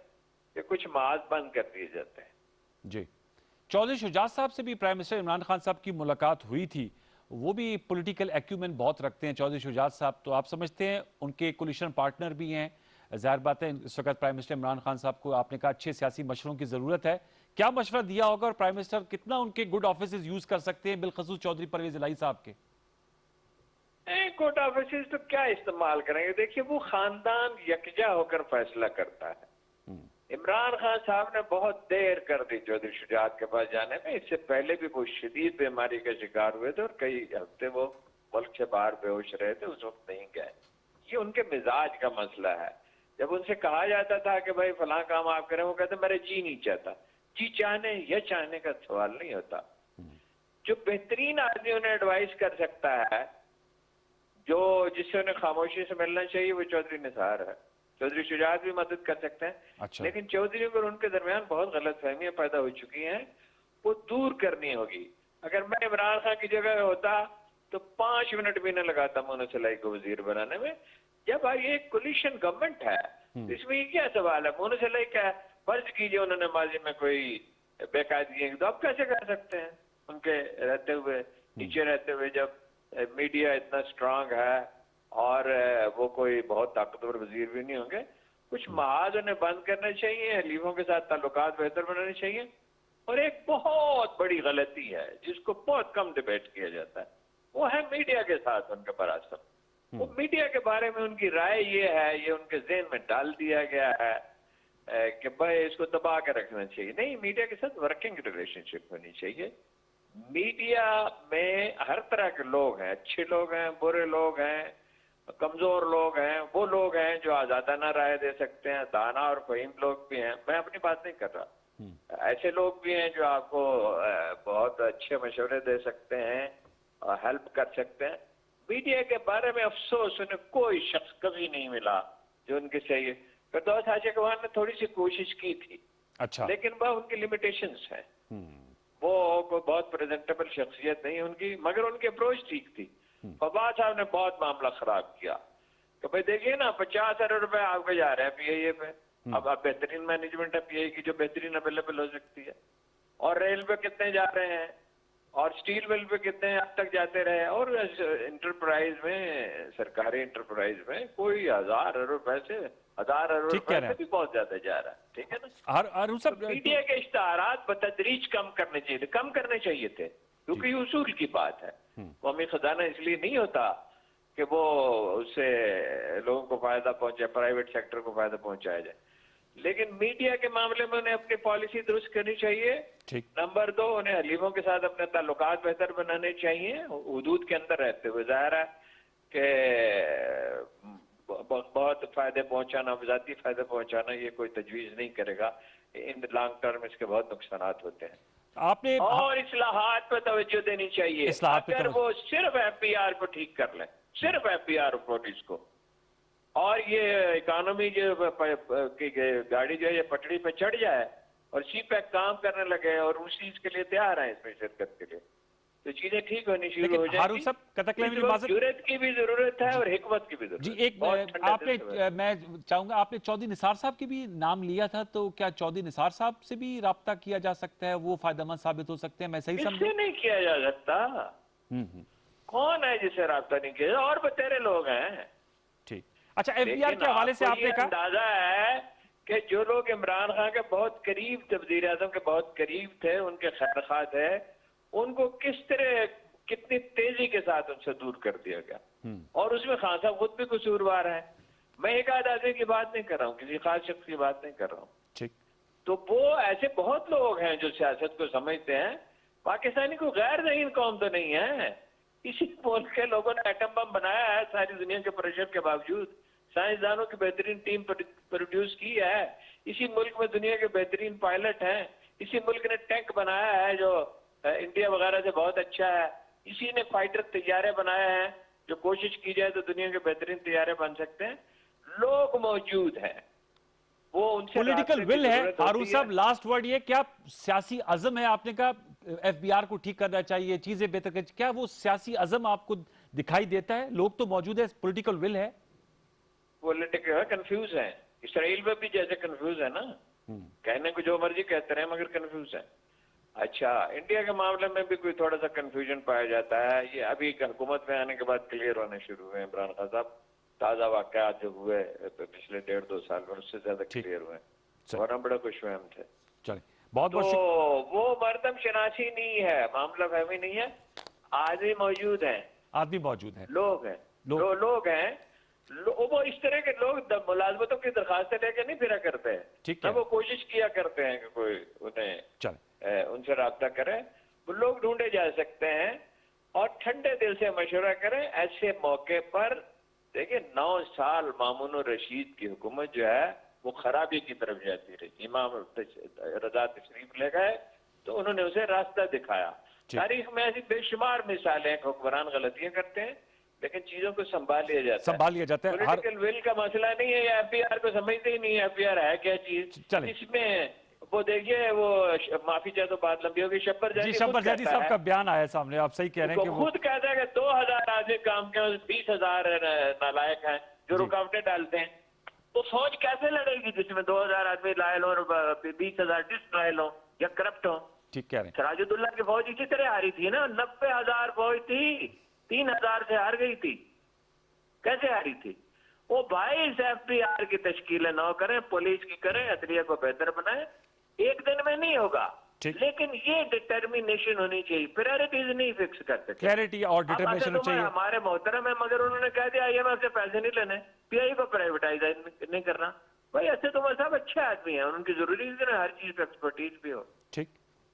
कि कुछ महाज बंद कर दिए जाते हैं। जी, चौधरी शुजात साहब से भी प्राइम मिनिस्टर इमरान खान साहब की मुलाकात हुई थी, वो भी पॉलिटिकल एक्यूमेन बहुत रखते हैं चौधरी शुजात साहब, तो आप समझते हैं उनके कोलिशन पार्टनर भी हैं। जाहिर बात है इस वक्त प्राइम मिनिस्टर इमरान खान साहब को, आपने कहा, अच्छे सियासी मशवरों की जरूरत है। क्या मशवरा दिया होगा और प्राइम मिनिस्टर कितना उनके गुड ऑफिस यूज कर सकते हैं, बिलखसूस चौधरी परवेज इलाही साहब के? गुड ऑफिस तो क्या इस्तेमाल करेंगे? देखिए, वो खानदान यकजा होकर फैसला करता है। इमरान खान साहब ने बहुत देर कर दी चौधरी शुजात के पास जाने में। इससे पहले भी वो शदीद बीमारी का शिकार हुए थे और कई हफ्ते वो मुल्क से बाहर बेहोश रहे थे, उस वक्त नहीं गए। ये उनके मिजाज का मसला है। जब उनसे कहा जाता था कि भाई फलां काम आप करें, वो कहते मेरे जी नहीं चाहता। जी चाहने या चाहने का सवाल नहीं होता। जो बेहतरीन आदमी उन्हें एडवाइस कर सकता है, जिससे उन्हें खामोशी से मिलना चाहिए, वो चौधरी निसार है। चौधरी शुजात भी मदद कर सकते हैं। अच्छा। लेकिन चौधरी और उनके दरमियान बहुत गलतफहमियां पैदा हो चुकी हैं, वो दूर करनी होगी। अगर मैं इमरान खान की जगह होता तो 5 मिनट भी न लगाता मोनू सलाई को वजीर बनाने में। जब भाई एक कोलिशन गवर्नमेंट है, तो इसमें ये क्या सवाल है? मोनू सलाई क्या, फर्ज कीजिए उन्होंने माजी में कोई बेकायदगी, तो आप कैसे कर सकते हैं उनके रहते हुए, नीचे रहते हुए, जब मीडिया इतना स्ट्रांग है और वो कोई बहुत ताकतवर वजीर भी नहीं होंगे। कुछ महाज उन्हें बंद करने चाहिए, हलीफों के साथ ताल्लुकात बेहतर बनाने चाहिए। और एक बहुत बड़ी गलती है जिसको बहुत कम डिबेट किया जाता है, वो है मीडिया के साथ उनका परास्पर। वो मीडिया के बारे में उनकी राय ये है, ये उनके ज़हन में डाल दिया गया है कि भाई इसको दबा के रखना चाहिए। नहीं, मीडिया के साथ वर्किंग रिलेशनशिप होनी चाहिए। मीडिया में हर तरह के लोग हैं, अच्छे लोग हैं, बुरे लोग हैं, कमजोर लोग हैं, वो लोग हैं जो आजादाना राय दे सकते हैं, दाना और फहीम लोग भी हैं। मैं अपनी बात नहीं कर रहा, ऐसे लोग भी हैं जो आपको बहुत अच्छे मशवरे दे सकते हैं और हेल्प कर सकते हैं। मीडिया के बारे में अफसोस उन्हें कोई शख्स कभी नहीं मिला जो उनके चाहिए। फिरदौस हाजी खान ने थोड़ी सी कोशिश की थी, अच्छा, लेकिन वह उनकी लिमिटेशंस हैं। वो कोई बहुत प्रेजेंटेबल शख्सियत नहीं उनकी, मगर उनकी अप्रोच ठीक थी। फवाद साहब ने बहुत मामला खराब किया कि भाई देखिए ना 50 अरब रुपए आपके जा रहे हैं पीआईए पे। अब बेहतरीन मैनेजमेंट है पीआईए की जो बेहतरीन अवेलेबल हो सकती है, और रेल पे कितने जा रहे हैं और स्टील मिल पे कितने अब तक जाते रहे, और इंटरप्राइज में, सरकारी इंटरप्राइज में कोई 1000 अरब रुपए से 1000 अरब रुपए से भी बहुत ज्यादा जा रहा है। ठीक है ना। सब मीडिया के इश्तहारात बतदरीज कम करने चाहिए थे, कम करने चाहिए थे, क्योंकि ये उसूल की बात है। कौमी खजाना इसलिए नहीं होता कि वो उससे लोगों को फायदा पहुंचे, प्राइवेट सेक्टर को फायदा पहुंचाया जाए, लेकिन मीडिया के मामले में उन्हें अपनी पॉलिसी दुरुस्त करनी चाहिए। नंबर 2, उन्हें हलीफों के साथ अपने ताल्लुकात बेहतर बनाने चाहिए हुदूद के अंदर रहते हुए। जाहिर है कि बहुत फायदे पहुंचाना, जाती फायदे पहुंचाना, ये कोई तजवीज नहीं करेगा। इन लॉन्ग टर्म इसके बहुत नुकसान होते हैं। आपने और इस्लाहात पे तवज्जो देनी चाहिए। अगर वो सिर्फ एफबीआर को ठीक कर लें, सिर्फ एफबीआर पुलिस को, और ये इकोनॉमी जो की गाड़ी जो है ये पटड़ी पे चढ़ जाए और सी पे काम करने लगे और उस चीज के लिए तैयार है इसमें शिरकत के लिए, तो चीजें ठीक होनी शुरू हो जाएंगी। जुर्रत की भी जरूरत है और हिकमत की भी जरूरत जी। एक आपने, मैं चाहूंगा, आपने चौधरी निसार साहब की भी नाम लिया था, तो क्या चौधरी निसार साहब से भी राब्ता किया जा सकता है? वो फायदेमंद साबित हो सकते हैं? मैं सही समझूं? इससे नहीं किया जा सकता। कौन है जिसे राब्ता नहीं किया? और बतेरे लोग हैं। ठीक। अच्छा, एफबीआर के हवाले से आपने कहा, अंदाजा है कि जो लोग इमरान खान के बहुत करीब थे, वजीर आजम के बहुत करीब थे, उनके खैर खा थे, उनको किस तरह, कितनी तेजी के साथ उनसे दूर कर दिया गया, और उसमें खान साहब खुद भी कसूरवार है। मैं एक आध आदमी की बात नहीं कर रहा हूँ, किसी खास शख्स की बात नहीं कर रहा हूँ। ठीक। तो वो ऐसे बहुत लोग हैं जो सियासत को समझते हैं। पाकिस्तानी को गैर ज़हीन कौम तो नहीं है। इसी मुल्क के लोगों ने एटम बम बनाया है सारी दुनिया के प्रेशर के बावजूद, साइंसदानों की बेहतरीन टीम प्रोड्यूस की है। इसी मुल्क में दुनिया के बेहतरीन पायलट हैं। इसी मुल्क ने टैंक बनाया है जो इंडिया वगैरह से बहुत अच्छा है। इसी ने फाइटर तैयारे बनाए हैं जो कोशिश की जाए तो दुनिया के बेहतरीन तैयारे बन सकते हैं। लोग मौजूद हैं, वो उनसे पॉलिटिकल विल है। हारून साहब, लास्ट वर्ड ये, क्या सियासी अज़म है? आपने कहा एफबीआर को ठीक करना चाहिए, चीजें बेहतर कर, क्या वो सियासी अज़म आपको दिखाई देता है? लोग तो मौजूद है, पॉलिटिकल विल है? पॉलिटिकल कंफ्यूज है। इसराइल में भी जैसे कंफ्यूज है ना, कहने को जो मर्जी कहते रहे मगर कंफ्यूज है। अच्छा, इंडिया के मामले में भी कोई थोड़ा सा कंफ्यूजन पाया जाता है। ये अभी हुकूमत में आने के बाद क्लियर होने शुरू हुए। इमरान खान साहब ताजा वाकयात जो हुए पिछले 1.5-2 साल में, उससे ज्यादा क्लियर हुए और हम बड़े खुशफहम थे। चलिए, बहुत तो वो मर्दम शनासी नहीं है, मामला फहमी नहीं है। आदमी मौजूद है, आदमी मौजूद है, लोग हैं, लोग हैं। वो इस तरह के लोग मुलाजमतों की दरखास्तें लेके नहीं फिरा करते हैं। ठीक है, वो कोशिश किया करते हैं कि कोई उन्हें उनसे राब्ता करे। वो लोग ढूंढे जा सकते हैं और ठंडे दिल से मशवरा करें। ऐसे मौके पर देखिए 9 साल मामून रशीद की हुकूमत जो है वो खराबी की तरफ जाती रही। इमाम रजा तशरीफ ले गए तो उन्होंने उसे रास्ता दिखाया। तारीख में ऐसी बेशुमार मिसालें हैं, हुक्मरान गलतियां करते हैं लेकिन चीजों को संभाल लिया जाता है। पॉलिटिकल विल का मसला नहीं है, या एफबीआर को समझते ही नहीं है एफबीआर है क्या चीज। इसमें वो देखिए, वो माफी चाहे तो बात लंबी होगी। शब्बर जैदी साहब का बयान आया सामने, आप सही कह रहे हैं कि खुद कहता है कि 2000 आदमी काम के 20,000 नालायक हैं जो रुकावटें डालते हैं। तो फौज कैसे लड़ेगी जिसमें 2000 आदमी लायल हो और 20,000 डिस्ट्रायल हो या करप्ट हो? ठीक कह रहे हैं। सराजुद्दौला की फौज इसी तरह हारी थी ना, 90,000 फौज थी, 3,000 से हार गई थी। कैसे हारी थी? वो भाई इस एफबीआर की तश्कीलें न करें, पुलिस की करें, अदलिया को बेहतर बनाए। एक दिन में नहीं होगा, लेकिन ये डिटर्मिनेशन होनी चाहिए। प्रायोरिटीज नहीं फिक्स कर सकते, क्लैरिटी और डिटर्मिनेशन चाहिए। हमारे मोहतरम है मगर उन्होंने कह दिया IMF से पैसे नहीं लेने, पीआई को प्राइवेटाइज नहीं करना। भाई ऐसे तो साहब अच्छे आदमी है, उनकी जरूरी है हर चीज पे एक्सपर्टीज भी हो। ठीक,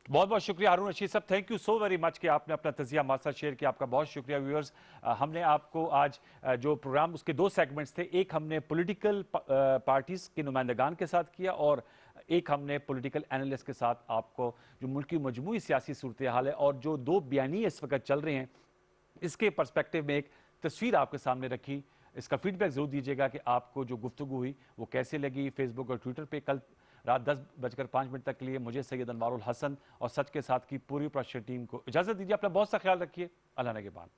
बहुत बहुत शुक्रिया हारून रशीद साहब, thank you so very much कि आपने अपना तजिया हमारे साथ शेयर किया। आपका बहुत शुक्रिया। व्यूअर्स, हमने आपको आज जो प्रोग्राम उसके दो सेगमेंट्स थे, एक हमने पॉलिटिकल पार्टीज के नुमाइंदगान के साथ किया और एक हमने पॉलिटिकल एनालिस्ट के साथ आपको जो मुल्क की मजमूई सियासी सूरत हाल है और जो दो बयानी इस वक्त चल रहे हैं इसके पर्सपेक्टिव में एक तस्वीर आपके सामने रखी। इसका फीडबैक जरूर दीजिएगा कि आपको जो गुफ्तगू हुई वो कैसे लगी। फेसबुक और ट्विटर पे कल रात 10:05 तक के लिए मुझे सैयद अनवारुल हसन और सच के साथ की पूरी प्रोडक्शन टीम को इजाजत दीजिए। अपना बहुत सा ख्याल रखिए। अल्लाह ने के बाद।